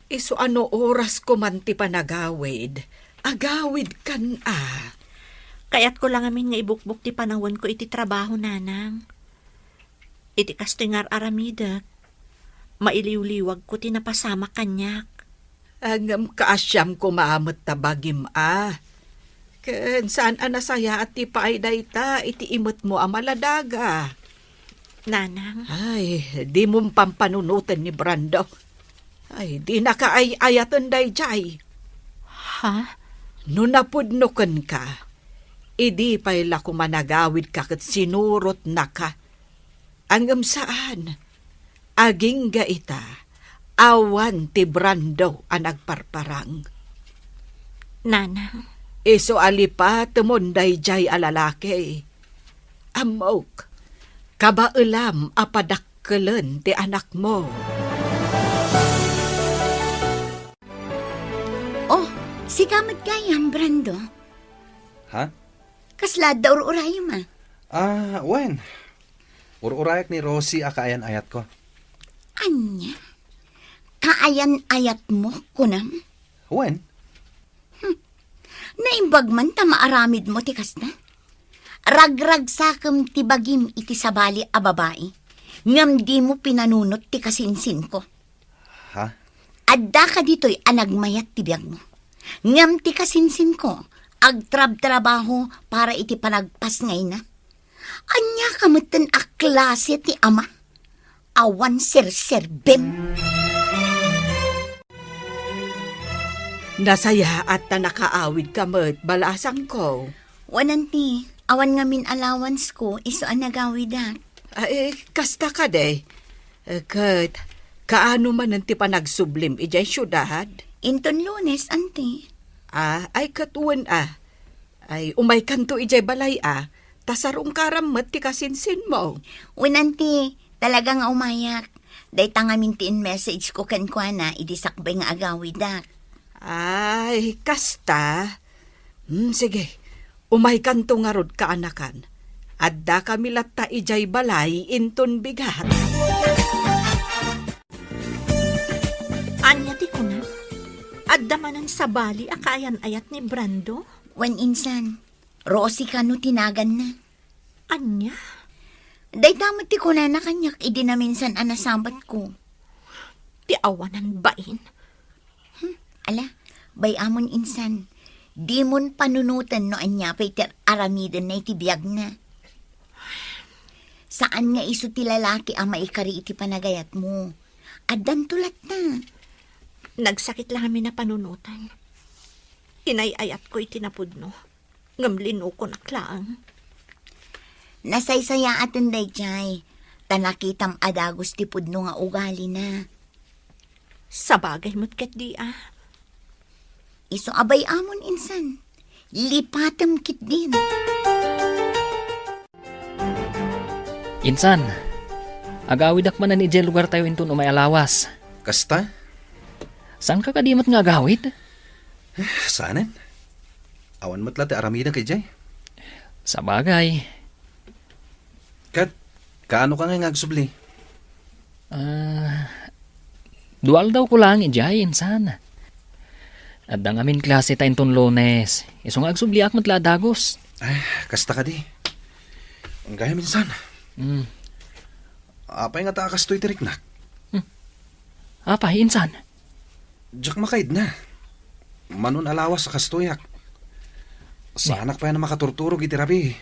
Iso ano oras ko man ti panagawid, agawid kan
Kayat ko lang amin nga ibukbuk ti panawon ko iti trabaho, nanang. Iti kastoy nga aramidak. Mailiw-liwag ko tinapasama kanyak.
Angam kaasyam ko maamot tabagim Ken saan anasaya at ti paayday ta iti imot mo amaladaga.
Nanang,
Ay, di mong pampanunutan ni Brando. Ay, di nakaay-ayatan day jay.
ha?
No napudnukan ka, idi pa'y lako managawid ka kat sinurot na ka. Angam saan? Aging gaita, awan ti Brando ang nagparparang.
Nanang,
Iso alipa tumunday jay alalaki. Amok, kabailam apadakkelan ti anak mo.
Oh, si kamad gayam, Brando.
Ha?
Kaslad da ururayo ma.
Wen. Ururayak ni Rosie akaayan ayat ko.
Anya? Kaayan-ayat mo, kunam?
Wen?
Naimbag man ta maaramid mo, tikas na. Ragrag sakam ti bagim iti sabali a babae. Ngam di mo pinanunot ti kasinsin ko.
Ha?
Adda ka dito'y anagmayat ti biyag mo. Ngam ti kasinsin ko, agtrab-trabaho para iti panagpas ngay na. Anya kamutan a klase ti ama. Awan ser-serbem.
Nasaya at na nakaawid ka mo't balasang ko.
Wananti, awan nga min allowance ko, iso ang nagawidak.
Ay, kasta ka de. Kat, kaano man nanti pa nagsublim ijay syudad?
Inton Lunes, anti.
Ay katuan Ay, umay kanto ijay balay tasarong karamot ti kasinsin mo.
Wananti, talaga nga umayak. Day tangamintiin message ko kankwana, idisakbay nga agawidak.
Ay, kasta. Sige, umay kanto nga rod kaanakan. Adda kami latta ijay balay inton bigat.
anya ti kuna? Adda manan sa bali akayan-ayat ni Brando?
Wan insan, Rosie ka no tinagan na.
Anya?
Day tamad ti ko na kanyak, idi na minsan anasambat ko.
Ti awanan bain?
Ala, bay amon insan, di mon panunutan no anya pay ter aramiden na itibiyag na. Saan nga iso ti lalaki ang maikari iti panagayat mo? Addan tulat na.
Nagsakit lang kami na panunutan. Inayayat ko itinapudno. Ngamlino ko naklaang.
Nasaysaya atin day jay, tanakitam adagos ti pudno nga ugali na.
Sa bagay mo't kat di
Iso abay amon insan, lipatam kit din.
Insan, agawid akman na ni Jel lugar tayo inton umay alawas.
Kasta?
Saan ka kadimat nga agawid?
Saanen? Awan matla ti aramida kay Jay.
Sa bagay.
Kat, kaano ka nga ngagsubli?
Dual daw ko lang ijay, insan. At ang amin klase ta inton Lunes. Isong agsubliak matla dagos.
Ay, kasta ka di. Ang gaya minsan. Apay nga taakas to'y tiriknak.
Apay, insan.
Diyak makaid na. Manon alawas sa kastoyak. Sa anak pa yan na makaturturog itirabi.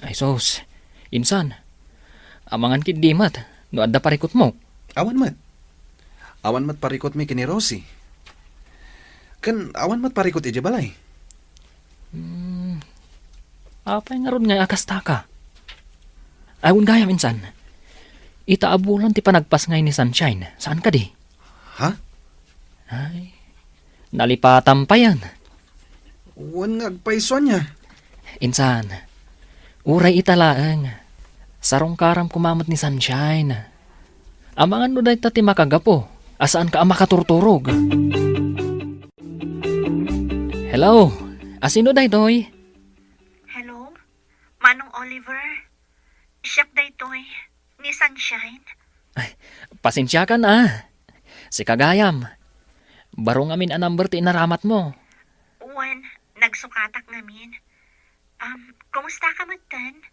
Ay sos, insan. Amangan kid dimat, no adda parikot mo.
Awan mat. Awan mat parikot mi kini Rosie. Kan awan mat parikot ije balay.
Apay nga ron nga akasta ka. Ayun gaya minsan. Itaabulan ti panagpas ngay ni Sunshine. Saan ka di?
Ha?
Ay, nalipatan pa yan.
Uwan nga agpaiso niya.
Insan, uray italaang. Sarong karam kumamot ni Sunshine. Amangan no dahi tati makagapo. Asaan ka ang makaturturog? Hello, asino dahi toy?
Hello? Manong Oliver? Siyak day toy. Ni Sunshine?
Pasensya ka na. Si Kagayam. Barong amin ang number ti inaramat mo.
Uwan, nagsukatak namin. Kumusta ka matan?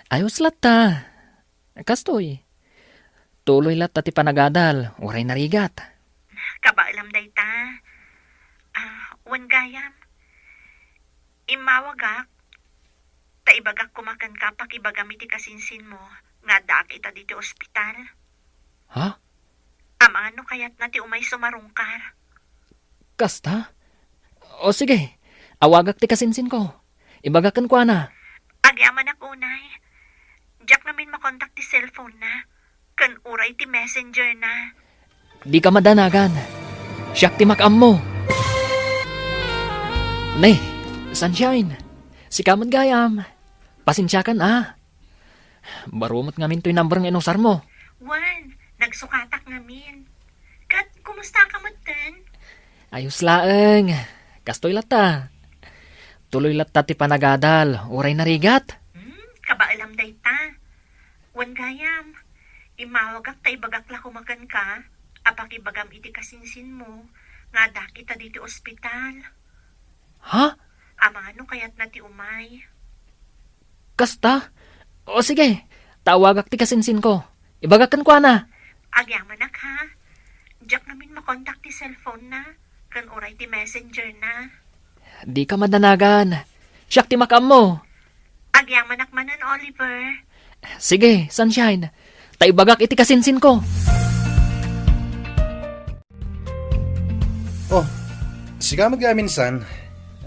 Ayos lata. Kastoy. Tuloy lat ti panagadal, uray narigat.
Kabaalam day ta. Wan gayam. Imawagak. Taibagak kumakan ka pakibagam iti kasinsin mo. Nga daak ita dito ospital.
Ha?
Ano kayat na ti umay sumarungkar.
Kasta? O sige, awagak ti kasinsin ko. Ibagakan ko na.
Agyaman ak unay. Diyak namin makontak ti cellphone na. Kan uray ti messenger na.
Di ka madanagan. Siyak ti makam mo. Nay, Sunshine. Si Kamad Gayam. Pasensya kan Barumot ngamin to'y number ng inusar mo.
Wan, nagsukatak ngamin. Kat, kumusta ka matan?
Ayos laeng. Kastoy lata. Tuloy lata ti panagadal. Uray narigat.
Kabaalam day ta. Wan gayam. Imawagak ta ibagak la kumakan ka. Apakibagam iti kasinsin mo. Nga da kita dito ospital.
Ha?
Ano kayat na ti umay?
Kasta? O sige, tawagak ti kasinsin ko. Ibagakan ko na.
Agyaman ak ha. Diyak namin makontak ti cellphone na. Kan uray ti messenger na.
Di ka madanagan. Siyak ti makam mo.
Agyaman ak manan, Oliver.
Sige, Sunshine. Taibagak iti kasinsin ko.
Oh, si Kamad Gayam minsan,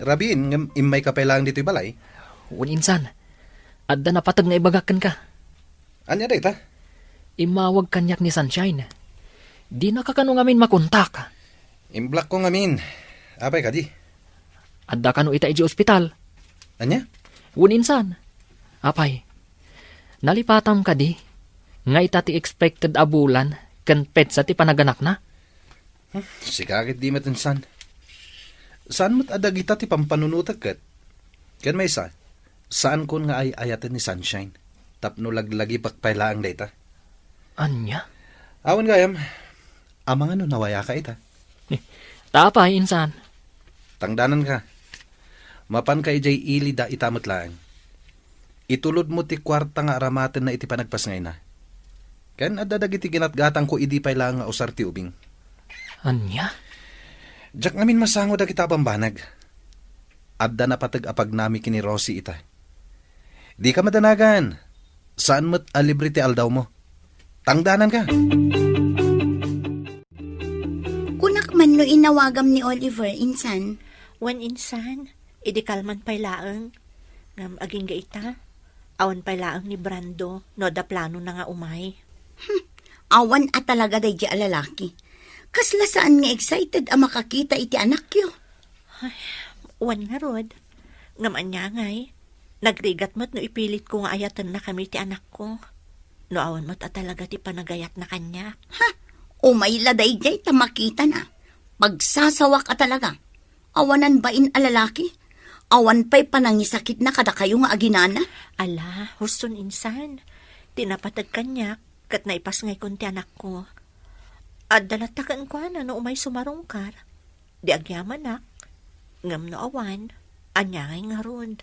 Rabin, imay kapailangan dito'y balay.
Insan, adda na patag nga ibagakan ka.
Anya day ta?
Imawag kanyak ni Sunshine. Di nakakano ngamin makontak.
Imblak ko ngamin. Apay ka di?
Adda kano ita iji ospital.
Anya?
Insan, apay. Nalipatam ka di. Nga ita ti expected abulan ken petsa ti panaganak na.
Si kakit di matinsan. Saan mo't adag ita ti pampanunutak kat? Kan may isa, saan kon nga ay ayatan ni Sunshine? Tapno laglagi pakpailaang data.
Anya?
Awan Gayam, amang ano nawaya ka ita?
Tapay, insan.
Tangdanan ka. Mapan ka ijay ili da itamot lang. Itulod mo ti kwarta nga aramaten na iti panagpas ngay na. Kan adadag iti ginatgatang ko idi pailaang nga usar ti ubing.
Anya?
Diyak ngamin masango da kita pambanag. Adda na patag apag nami kini Rosie ita. Di ka madanagan. Saan mo't alibre ti aldaw mo? Tangdanan ka.
Kunak man no inawagam ni Oliver, insan.
Wan insan, idikalman pay laeng. Ngam aging gaita. Awan pay laeng ni Brando, no da plano na nga umay.
Awan at talaga day di alalaki. Kasla saan nga excited ang makakita iti anak yo.
Wan nga rod. Ngam anya ngay. Nagrigat mo't no ipilit ko nga ayatan na kami ti anak ko. No awan mo't at talaga ti panagayat na kanya.
Umay laday jay tamakita na. Pagsasawak at talaga. Awanan ba in alalaki? Awan pa'y panangisakit na kada kayo nga aginana?
Ala, huston insan. Tinapatag kanya, kat naipas ngay kun ti anak ko. At dalatakan ko na no umay sumarungkar. Di agyaman nak. Ngam no awan, anya ngay nga ron.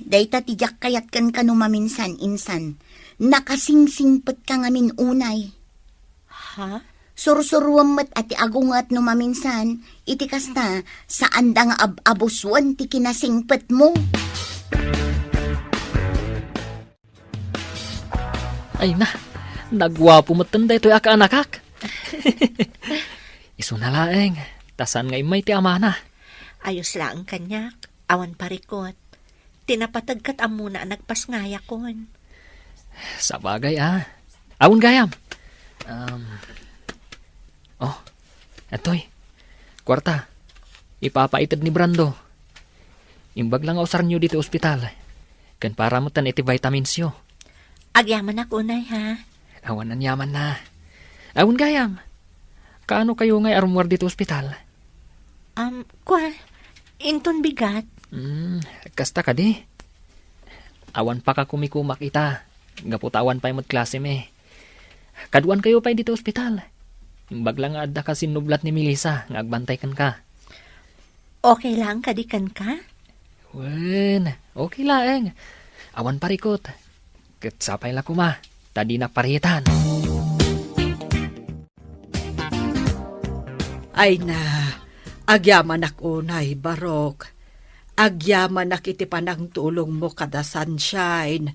Dayta tijak kayat kan kano maminsan, insan. Nakasingsingpet ka ngamin unay.
Ha?
Sursuruam met ati agungat no maminsan, iti kasta saan da nga abuswan ti kinasingpet mo.
Ay na, nagwapo mo tanda ito'y aka-anakak. Iso na laeng, tasan nga imay ti amana.
Ayos lang kanya, awan parikot. Tinapatag kat amuna nagpas ngaya kon.
Sa bagay Awon Gayam. Etoy. Kwarta. Ipapaitad ni Brando. Imbag lang ausar nyo dito ospital. Kan para mo tan iti vitamins yo.
Agyaman ako unay ha.
Awan yaman na. Awon Gayam. Kaano kayo ngay arumwar dito ospital?
Inton bigat.
Kasta ka di. Awan pa ka kumikumak ita. Gaputawan pa yung klase me. Kaduan kayo pa dito ospital. Imbag lang adda ka sinublat ni Melissa. Ngagbantay kan ka.
Okay lang kadikan ka?
Wen, okay lang. Awan parikot. Katsapay la kuma. Tadi nakparitan.
Ay na, agyaman ak unay, Barok. Agyaman ak iti panang tulong mo kada sunshine.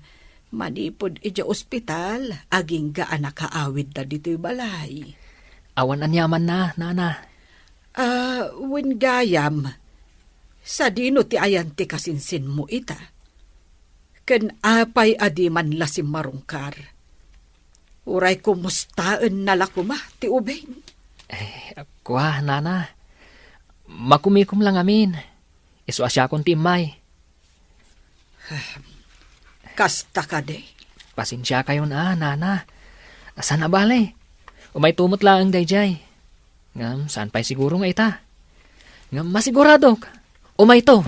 Manipod iti ospital, aging gaan nakaawid na dito'y balay.
Awan anyaman na, nana.
Wen gayam, sa dino ti ayan ti kasinsin mo ita. Ken apay adi man lasim marungkar. Uray kumustaan nala kuma, ti ubeng.
Kwa, nana. Makumikom lang amin. Isu asya kong timay.
Kasta ka de.
Pasensya kayo na, nana. Sana bale? Umay tumot lang ang dayjay. Ngam, saan pa'y siguro nga ita? Ngam, masigurado. Umay to.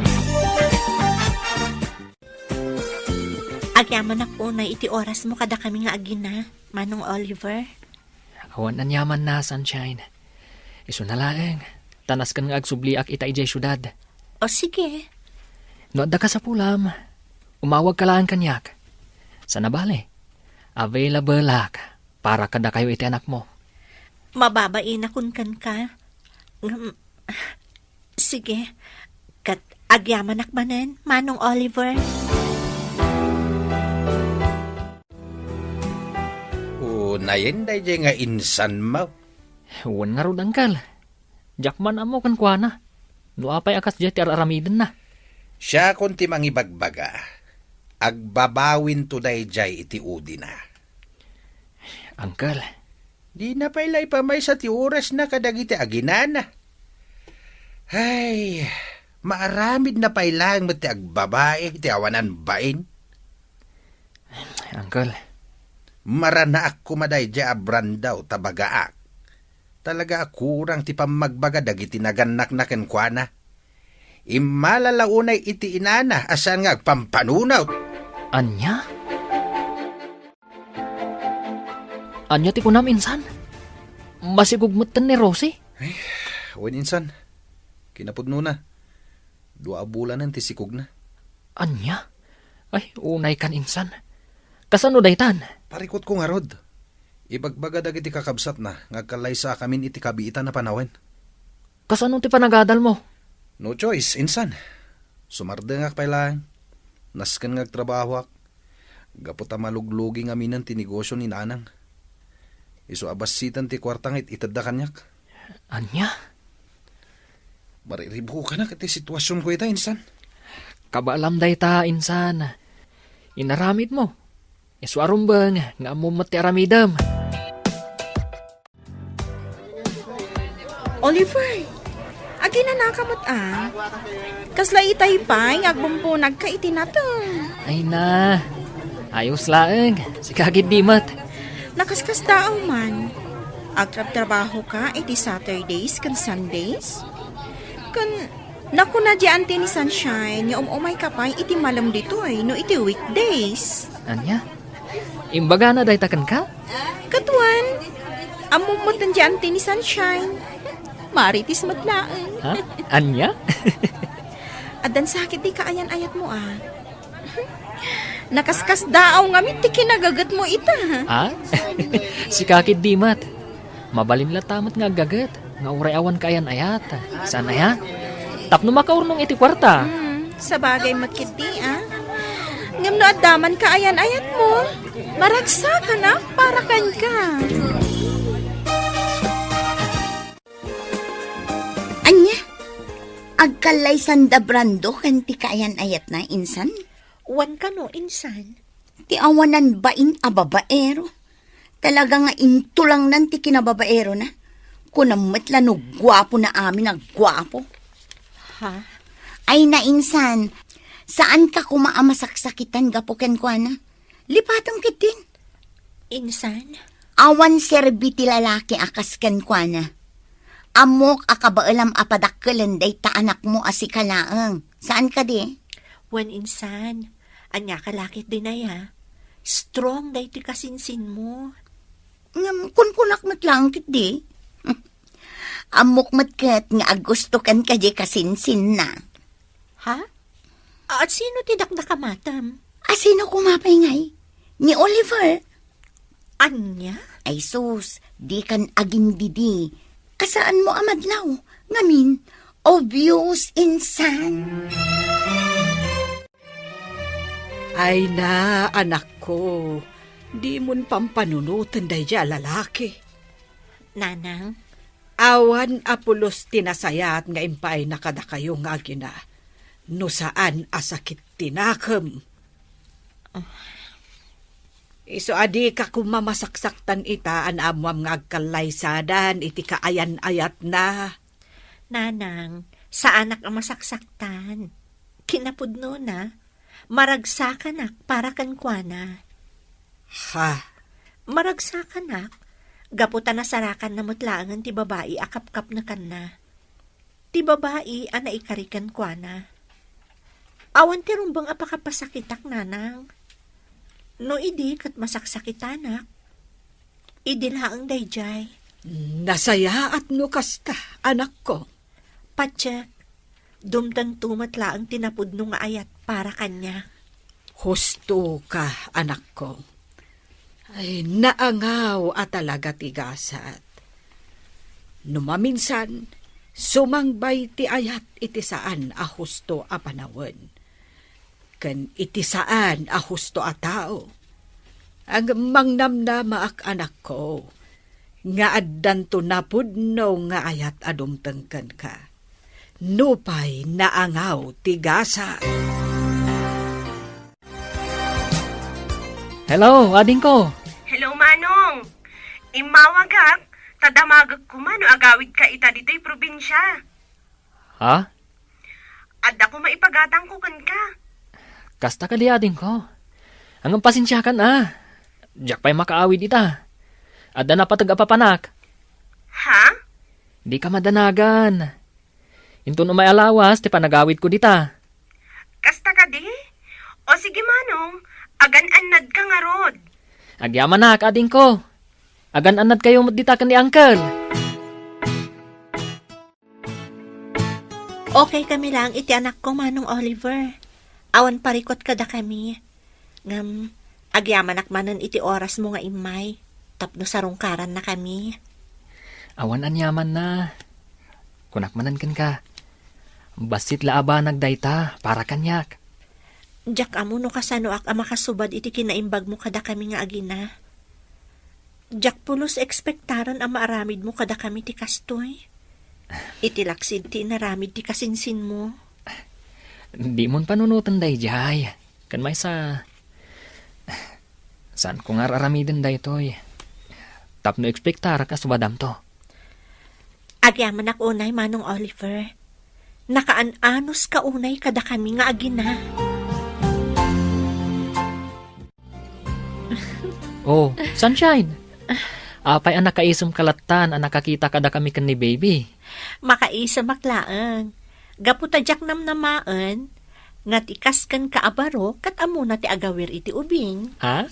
Agyaman ako na iti oras mo kada kami nga agina, Manong Oliver.
Awan anyaman na, sunshine. Isu na laeng. Tanas kan nga agsubliak ita ijay syudad.
O sige.
No adda ka sa pulam. Umawag ka lang kanyak. Sana bale? Available ak para kada kayo iti anak mo.
Mababain akon kan ka. Sige. Kat agyaman akmanen, Manong Oliver.
Unayin day nga insan mo.
Huwan nga ron angkal. Jakman amo kan kuana. No apay akas jay ti aramiden na.
Siya kon ti mangibagbaga. Agbabawin to day jay iti udi na.
Angkal,
Di na pailay pa may sa ti oras na kadagiti aginana. Ay, maaramid na pailang mo ti agbabae ti awanan bain.
angkal.
Maranaak kumaday dya abrandaw tabagaak. Talaga akurang ti pamagbaga dagiti naganak na kenkwana. Imalalaunay iti inana asan nga agpampanunaw.
Anya? Anya ti kunam insan? Masigugmutan ni Rosie?
Wen insan, kinapudno na. 2 bulan ti sikog na.
Anya? Ay, unay kan insan. Kasano daytan?
Parikot ko nga rod. Ibagbaga dagiti kakabsat na, ngagkalay sa kamin iti kabiitan na panawen.
Kasano ti panagadal mo?
No choice, insan. Sumardengak pa lang. Nasken ngagtrabaho ak. Gaputa maluglugi nga minan ti negosyo ni nanang. Isu abasitan ti kwartangit itadda kanyak.
Anya?
Mariribo ka na kati sitwasyon ko ita, insan.
Kabaalam dayta, insan. Inaramid mo. Iswarum bang nga mumat ti aramidam.
Oliver, agi na nakamot Kasla itay pa'y agbumpunag ka iti na to.
Ay na. Ayos laeng. Si kagid dimat.
Nakaskas tao man. Agtrab-trabaho ka iti Saturdays kan Sundays. Kan naku na diyan ni Sunshine, yung umay ka pa'y iti malam dito no iti weekdays.
Anya? Imbaga na daytakan ka?
Katuan, amumot diyan ni Sunshine. Maritis matlaan.
Ha? Anya?
Adan sakit di kaayan-ayat mo Nakaskas daaw nga ti kinagagat mo ita.
Ha? Si kakid dimat. Mabalin la tamat nga gagat. Nga uray awan kayan ayat. Sana ya? Tapno makaurnong iti kwarta.
Sa bagay makiti Ngam no adaman kaayan-ayat mo. Maragsa ka na para kan ka.
Anya, agkalay sanda brando kan ti kaayan ayat na insan.
Wan ka no, insan.
Ti awanan bain a babaero. Talaga nga intulang nan ti kinababaero na. Kunamat la no gwapo na amin ang gwapo.
Ha?
Ay na insan, saan ka kumaamasak-sakitan gapuken ko na? Lipatang kitin.
Insan?
Awan serbi ti lalaki akas ken ko na. Amok akabaalam apadakkelan day ta anak mo asikalaang. Saan ka di?
Wan insan. Anya kalakit din ay Strong day ti kasinsin mo.
Kunkunak matlangkit di. Amok matkat nga agusto kan ka di kasinsin na.
Ha? At sino ti dakdakamatam?
Sino kumapay ngay? Ni Oliver.
Anya?
Ay sus, di kan aging didi. Asaan mo amadlaw? Ngamin, obvious insan.
Ay na, anak ko. Di mon pampanunutan dayja lalaki.
Nanang,
Awan apulos tinasayat nga impay nakada kayo nga agina. No saan asakit tinakam. Iso adi ka kumamasaksakan ita an amwam nga agkalaysadan iti kaayan-ayat na.
nanang, sa anak ang masaksaktan. Kinapudno na, maragsakan para kan kuana.
Ha,
Maragsakan gaputan na sarakan na mutlaangan ti babae akap-kap na kanna. Ti babae ana ikarikan kuana. Awan ti rumbang apakapasakitak nanang. No idi kat masaksakitanak. Idi laang dayjay.
nasaya at no kasta, anak ko.
Patsyek, dumtang tumatlaang tinapudno nga ayat para kanya.
Husto ka, anak ko. Ay, naangaw at talaga tigasat. Numaminsan, sumangbay ti ayat iti saan a husto a panawen. Ken iti saan a husto a tao. Ang mangnamnama ak anak ko, nga addan to napudno nga ayat adumtengken ka. Nupay naangaw tigasat.
Hello, ading ko.
Hello, Manong. Imawagak, tadamagag ko man, agawid ka ita dito'y probinsya.
Ha?
Adda ko maipagatang ko kan ka.
Kasta ka di ading ko. Hanggang pasensya kan Diyak pa'y makaawid ita. Ada na patag-apapanak.
Ha?
Di ka madanagan. Intun umay alawas, ti panagawid ko dita.
Kasta ka di? O sige, Manong, agan-anad ka nga rod.
Agyaman na, ading ko. Agan-anad kayo dita kan ni Uncle.
Okay kami lang iti anak ko Manong Oliver. Awan parikot kada kami. Ngam, agyaman akmanan iti oras mo nga imay. Tapno sarungkaran na kami.
Awan anyaman na. Kunakmanan kan ka. Basit laaba nagdayta para kanyak.
Diyak amo no kasano ak amakasubad iti kinaimbag mo kada kami nga agina. Diyak pulos ekspektaran ang maaramid mo kada kami ti kastoy. Iti laksid ti naramid ti kasinsin mo.
Di mon panunutan dayjay. Kan may sa... Saan ko nga raramidin daytoy? Tapno ekspektar ka subadam to.
Agyaman ak unay Manong Oliver. Nakaanos ka unay kada kami nga agina.
Oh, sunshine. Apay ang nakaisum kalatan ang nakakita kada kami kan ni baby.
Makaisa maklaan. Gaputadyak namnamaan, nga tikas kan kaabaro, kat amuna ti agawir iti ubing.
Ha?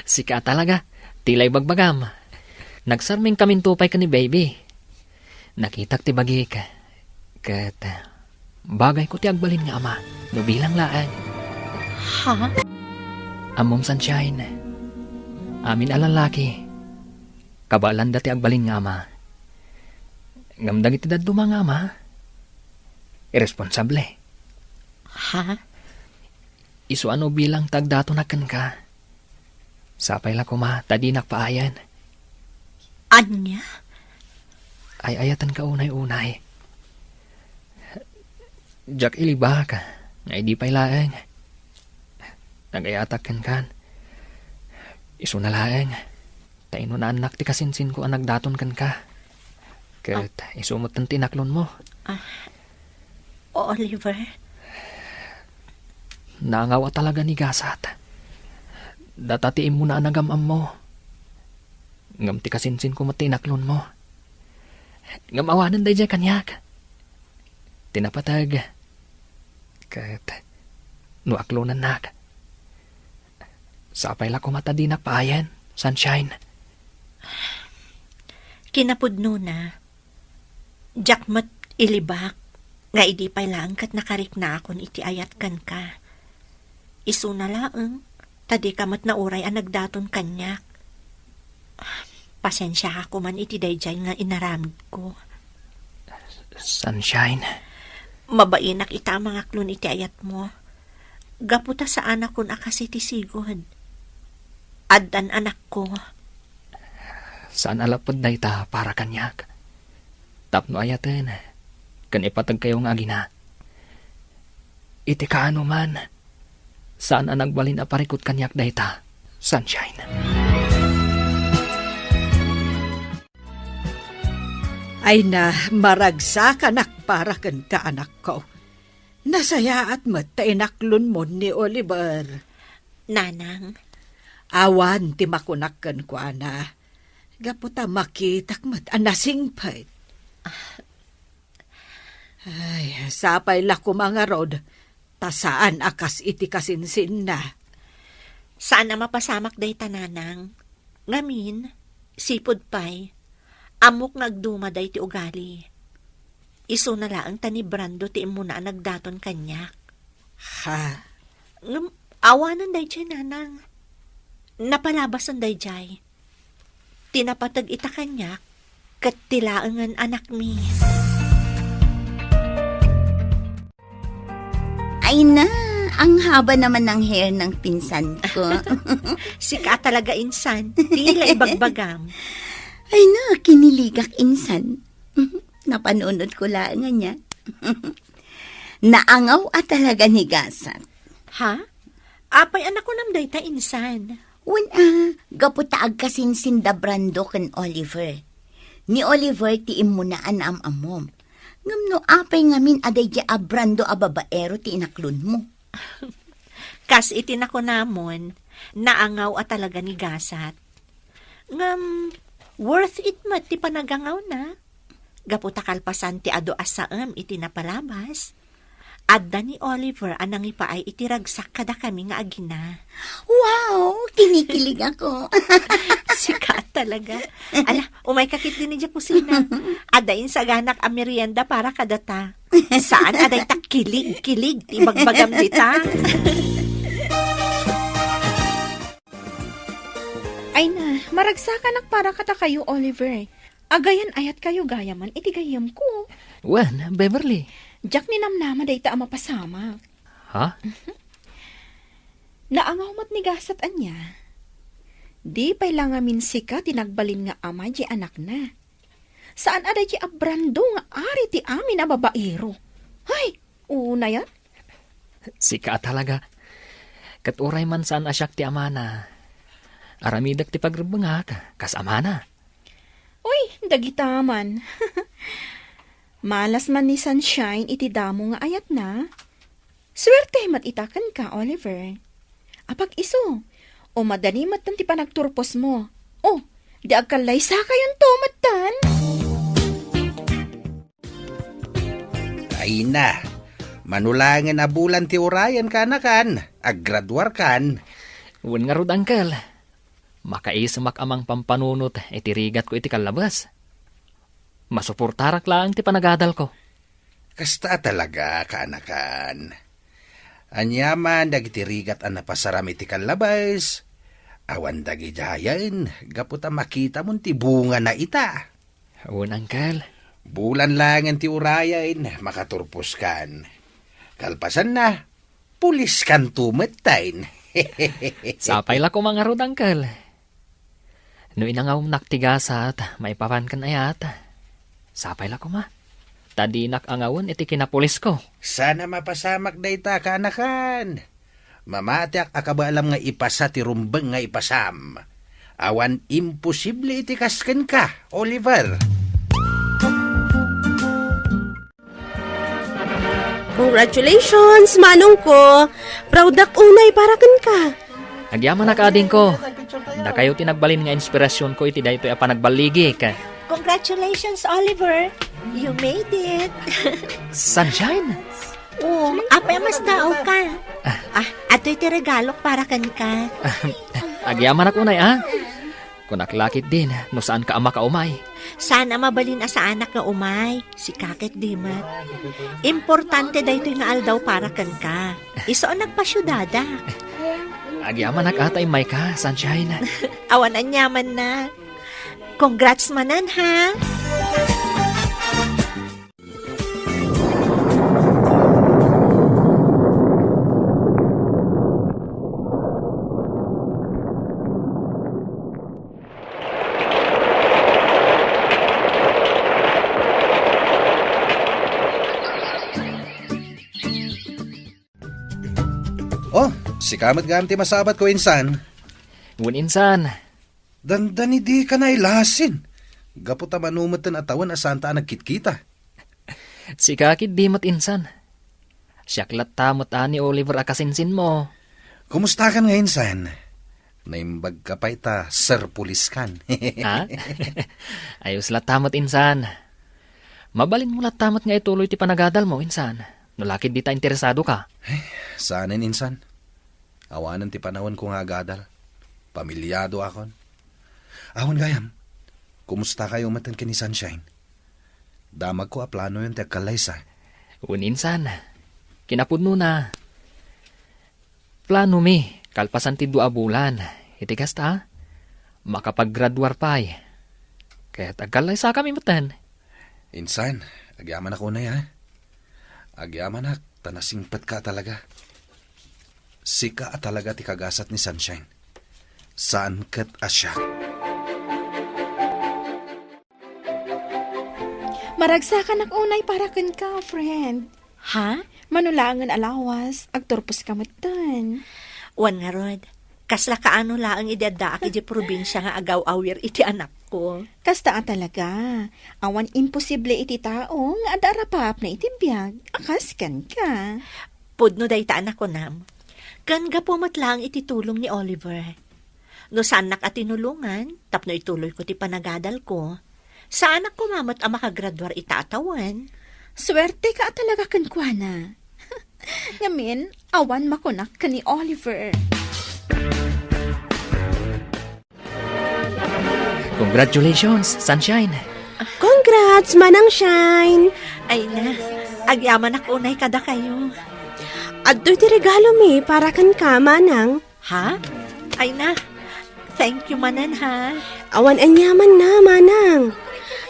Sika talaga. Tilay bagbagam. Nagsarming kaming tupay ka ni baby. Nakitak ti bagi ka. Kat bagay ko ti agbalin nga ama. No bilang laan.
Ha?
Amom sunshine. Amin alalaki. Kabalan dati agbalin nga ama. Ngamdang iti daduma nga ama. Irresponsable.
Ha?
Isu ano bilang tagdato na ka. Sapay la kuma, tadi nakpaayan.
Anya?
Ay ayatan ka unay-unay. Jack iliba ka, nga di pa'y laeng. Nagayatak kan. Isu na laeng. Taino na anak ti kasinsin ko ang nagdaton ka. Kat isumot ng tinaklon mo.
Oliver?
Nangawa talaga ni Gasat. Datatiin mo na anagamam mo. Ngam ti kasinsin ko matinaklon mo. Ngam awanan day dyan kanyak. Tinapatag. Kat nuaklonan nak. Sapay la kumatadinak paayan, sunshine.
Kinapudno na. Jakmat ilibak. Nga idi pa'y lang kat nakarik na akon iti ayat kan ka. Isu na laeng, tadi kamat na uray ang nagdaton kanyak. Pasensya ako man iti dayjay nga inaramid ko.
Sunshine.
Mabainak ita mga klon iti ayat mo. Gaputa sa anak kon akas iti sigod. Addan anak ko.
Saan alapod na ita para kanyak? Tapno ayaten. Kan ipatag kayo nga gina. Iti kaano man. Saan ang nagbalin a parikot kanyak da ita? Sunshine.
Ay na, maragsak anak para kan ka anak ko. Nasaya at matinaklon mo ni Oliver.
Nanang,
Awan ti makunakan ko ana. Gaputa makitak mat anasingpay. Ay, sapay la ko mga rod. Tasaan akas iti kasinsin na.
saan na mapasamak day tananang? Ngamin, sipod pay. Amok nagduma day ti ugali. Iso na laang tani Brando ti imuna nagdaton kanyak.
Ha?
Awanan day jay nanang. Napalabasan day jay. Tinapatag ita kanyak, kat tilaangan anak mi.
Ay na, ang haba naman ng hair ng pinsan ko.
Sika talaga insan, tila ibagbagam.
Ay na, kiniligak insan. Napanunod ko lang niya. Naangaw at talaga ni Gasat.
Ha? Apay anak ko nam day ta insan.
Gaputaag kasin sinda Brando ken Oliver. Ni Oliver ti imunaan amom. Ngamno apay ngamin aday di a Brando a babaero ti inaklon mo.
Kas itinako namon, naangaw at talaga ni Gasat. Worth it mat ti panagangaw na. Gaputa kalpasan ti ado asaam iti napalabas. Adda ni Oliver anang ipaay itiragsak kada kami nga agina.
Wow! Kinikilig ako.
Sikat talaga. Ala, umay kakit din niya kusina. Adain sa ganak a merienda para kadata. Saan aday ta kilig, ti bagbagam dita.
Ay na, maragsakan para kata kayo, Oliver. Agayan ayat kayo gayaman, iti gayam ko.
Wan, Beverly.
Jack ni namnama day ta mapasama.
Ha?
Naangaw mat ni gasat anya. Di pay lang amin sika tinagbalin nga ama di anak na. Saan aday di abrando nga ari ti amin a babaero. Hay, una yan?
Sika talaga. Kat uray man saan asyak ti amana. Aramidak ti pagrubangak, kas amana.
Uy, dagitaman. Malas man ni Sunshine iti damo nga ayat na. Swerte mat itakan ka, Oliver. Apag iso, o madani mat ti panagturpos mo. O, di agkalay sa kayon to matan.
Ay na, manulangan na bulan ti urayan ka na kan, aggraduar kan.
Wan nga rod, uncle. Makaisumak amang pampanunot, itirigat ko iti kalabas. Masuportarak lang ti panagadal ko.
Kasta talaga, kaanakan. Anyaman, dagitirigat ang napasaram iti kalabas. Awan dagi jayan, gaputa makita mo ti bunga na ita.
Wan, uncle.
Bulan lang ang ti urayan, makaturpos kan. Kalpasan na, pulis kan tumetain.
Sapay la ko mga rod, uncle. No inangaw naktigasat, maipapan kan ayat. Sapay la ko ma. Tadinak angawon iti kinapulis ko.
Sana mapasamak dayta kaanakan. Mamatiak akabaalam nga ipasa ti rumbeng nga ipasam. Awan imposible iti kasken ka, Oliver.
Congratulations, manong ko. Proud ak unay para kan ka.
Agyaman na kaading ko. Da kayo tinagbalin nga inspirasyon ko iti daytoy a panagbaligi ka.
Congratulations, Oliver. You made it.
Sunshine?
Oh, apay mas dao ka. Ato'y ti regalo para kan ka.
Agyaman ako na Kunaklakit din, no saan ka ama ka umay.
Sana mabalin sa anak nga umay. Si kakit di mat. Importante dayto nga aldaw para kan ka. Iso ang nagpasyudada.
Agyaman atay may ka, Sunshine.
Awan ang yaman na. Congrats manan, ha?
Oh, si kamat gamti masabat ko insan.
Ngun insan,
Dandani di ka na ilasin. Gaputa manumatan atawan asanta nagkitkita.
si kakid di mat insan. Siyaklat tamot ani Oliver akasinsin mo.
Kumusta kan nga insan? Naimbag ka pa ita, Sir Pulis kan.
Ha? Ayos la tamot insan. Mabalin mo la tamot nga ituloy ti panagadal mo insan. Nulakid di ta interesado ka.
Saanin insan? Awanan ti panahon ko nga gadal. Pamilyado akon. Ahon gayam, kumusta kayo matan ni Sunshine? Damag ko a plano yun ti kalaysa.
Uninsan, kinapudno na. Plano mi, kalpasan ti 2 bulan. Itikas ta, makapag-graduar pa'y. Kaya tagalay sa kami matan.
Insan, agyaman ako na ya. Agyaman ak, tanasingpat ka talaga. Sika at talaga ti kagasat ni Sunshine. Saan kat asya?
Maragsakan ak unay para ken ka, friend.
Ha?
Manulangan alawas, agturpos ka matan.
Wan nga rod. Kasla kaano laang idadaak iti probinsya nga agaw-awir iti anak ko.
Kasta talaga. Awan imposible iti tao nga adarapap na iti biyag. Akaskan ka.
Pudno day ta anak ko nam. Kan gapumat lang iti tulong ni Oliver. No sanak at tinulungan, tapno ituloy ko ti panagadal ko. Sa anak ko mamat ang makagraduar itatawan.
Swerte ka talaga kankwana. Ngamin, awan makunak ka ni Oliver.
Congratulations, Sunshine.
Congrats, Manang Shine!
Ay na, agyaman ak unay kada kayo.
Adto ti regalo mi para kan ka, Manang.
Ha? Ay na, thank you manan ha.
Awan anyaman na, Manang.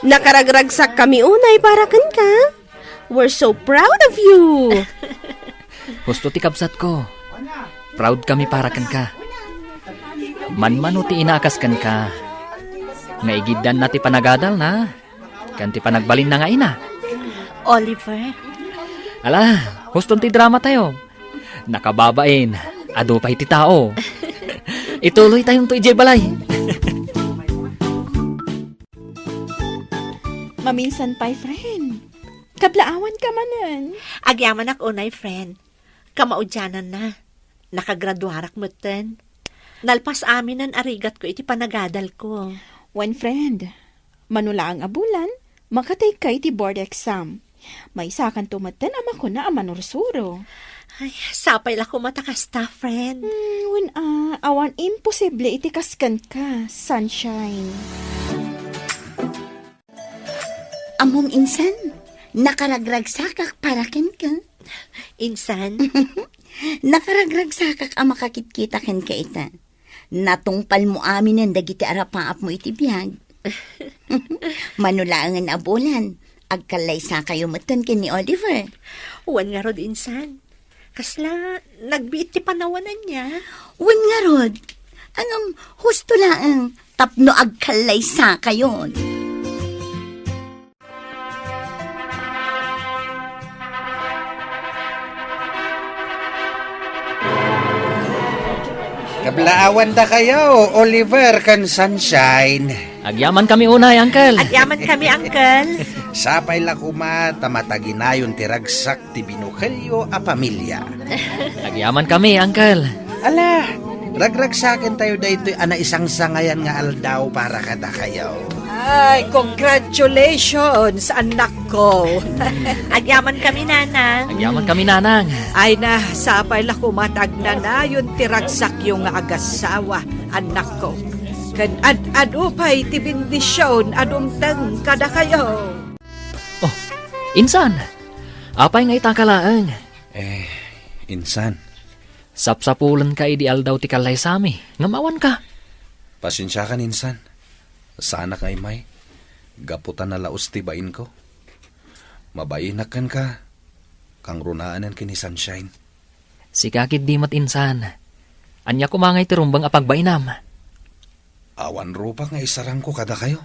Nakaragragsak kami unay para kan ka. We're so proud of you.
Gusto ti kabsat ko. Proud kami para kan ka. Manmano ti inaakas kan ka. Nga igidan na ti panagadal na. Kan ti panagbalin na nga ina.
Oliver,
Ala, gusto ti drama tayo. Nakababain. Ado pa iti tao. Ituloy tayong to ijay balay.
Maminsan pa'y friend. Kablaawan ka manan.
agyaman ak unay friend. Kamaudyanan na. Nakagraduarak mutten. Nalpas amin ang arigat ko iti panagadal ko.
One friend, manula ang abulan, makatay kay ti board exam. May sakan tumatan ama ko na amanursuro.
Ay, sapay la ko matakasta, friend.
Awan imposible iti kaskan ka, Sunshine.
Amom insan, nakaragragsakak para ken ka.
Insan,
Nakaragragsakak ang makakitkita ken ka ita. Natungpal mo amin ang dagiti arapaap mo iti biyag. Manulaangan abulan, agkalaysa kayo matan ken ni Oliver.
uwan nga rod insan. Kasla, nagbiit ti panawanan niya.
Wan nga rod, angam husto laang tapno agkalaysa kayo.
Kablaawan da kayo, Oliver kan Sunshine.
Agyaman kami unay, Uncle.
Agyaman kami, Uncle.
Sapay la kuma tamataginayon ti ragsak ti binukelyo a pamilya.
Agyaman kami, Uncle.
Ala, ragragsakin tayo daytoy ana isang sangayan nga aldaw para kada kayo.
Ay, congratulations, anak ko.
Agyaman kami, nanang.
Agyaman kami, Nanang.
Ay na, sapay la kumatag na na yun tiragsak yung agasawa, anak ko. Kan ad-adupay ti bendisyon adumteng kada kayo.
Oh, insan. Apay nga itakalaang.
Insan,
Sapsapulan ka idi aldaw ti kalay sami. Ngamawan ka.
pasensya ka insan. Sana kay may, gaputan na laos tibain ko. Mabainakan ka, kang runaanan kini Sunshine.
Si kakit di mat insan. Anya kumangay ti rumbang apagbainam.
Awan rupa nga isarang ko kada kayo.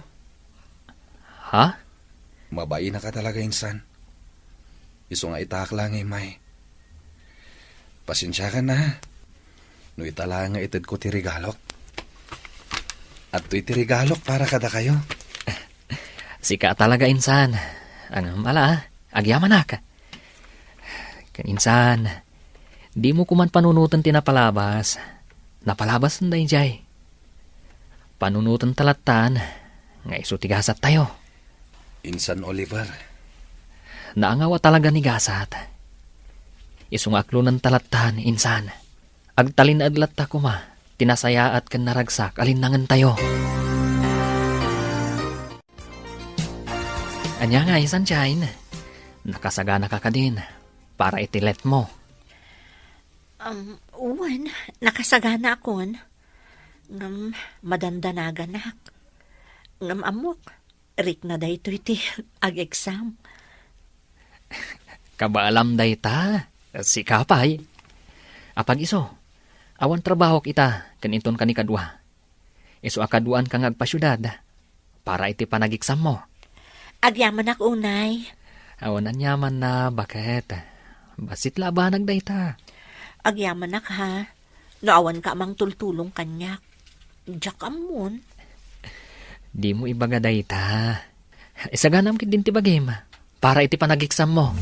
Ha?
Mabain na ka talaga insan. Iso nga itak lang may. Pasensya ka na. No itala nga itid ko ti regalok. At to'y ti regalok para kada kayo.
Sika talaga insan. Ang mala, agyaman na ka. Kan insan, di mo kuman panunutan tinapalabas. Napalabas na jay. Panunutan talatan, nga iso tigasat tayo.
Insan Oliver,
Naangawa talaga ni gasat. Isong aklunan talatan, insan. Agtalin adlat ta kuma, tinasaya at kan naragsak, alinangan tayo. Anya nga, Sunshine. Nakasagana ka ka din para itilet mo.
Uwan, nakasagana akon. Ngam, madandanagan ak. Ngam amok, rik na day iti ag-exam.
Kabaalam day ta, si kapay. Apag iso, awan trabaho kita, kaninton kanikadwa. Iso akaduan kang agpasyudad, para iti panagiksam mo.
Agyaman ak unay.
Awan anyaman na, bakit? Basit labanag day ta.
Agyaman ak ha. Naawan ka amang tultulong kanyak. Diyak amon.
Di mo ibaga day ta. Isaganam kit din ti bagim, para iti panagiksam mo.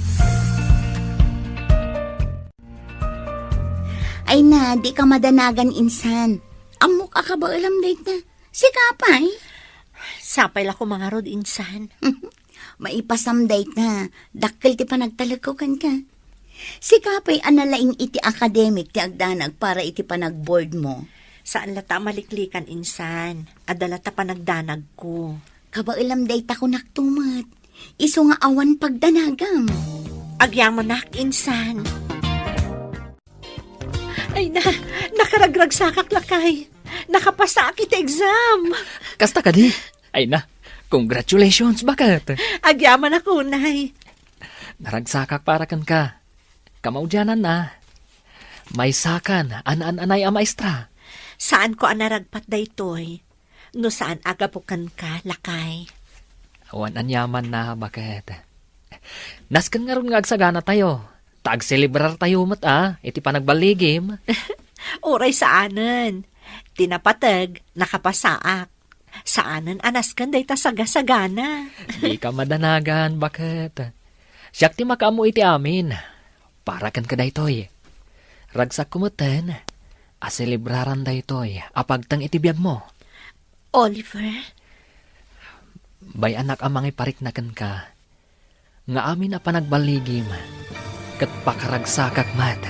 Ay na, di ka madanagan insan. Amok ka ba alam dahit na? Si kapay.
Sapay la ko mga rod insan.
Maipasam dahit na. Dakkel ti panagtalagkukan ka. Si kapay analaing iti academic ti agdanag para iti panagboard mo.
Saan lata maliklikan insan? Adala ta panagdanag ko.
Kabailam dahit ako naktumat. Iso nga awan pagdanagam.
Agyaman ak insan. Ay na, nakaragrag sakak lakay. Nakapasa kita exam.
Kasta ka di? Ay na, congratulations, bakit?
Agyaman ako, nay.
Naragsakak para kan ka. Kamaudyanan na. May sakan, anay a maestra.
Saan ko anaragpat daytoy? No saan agapukan ka, lakay?
Awan anyaman na, bakit? Naskan nga ron nga agsagana tayo. Tag-celebrar tayo iti panagbaligim.
Oray saanan. Tinapatag, nakapasaak. Saanan anaskan day ta sagasagana.
Di ka madanagan, bakit? Siyak ti makaamu iti amin. Para kan ka daytoy. Ragsak kumuten, aselebraran daytoy, apagtang iti biyag mo.
Oliver?
Bay anak amang iparik na kan ka. Nga amin a panagbaligim, kat pakaragsakak mat.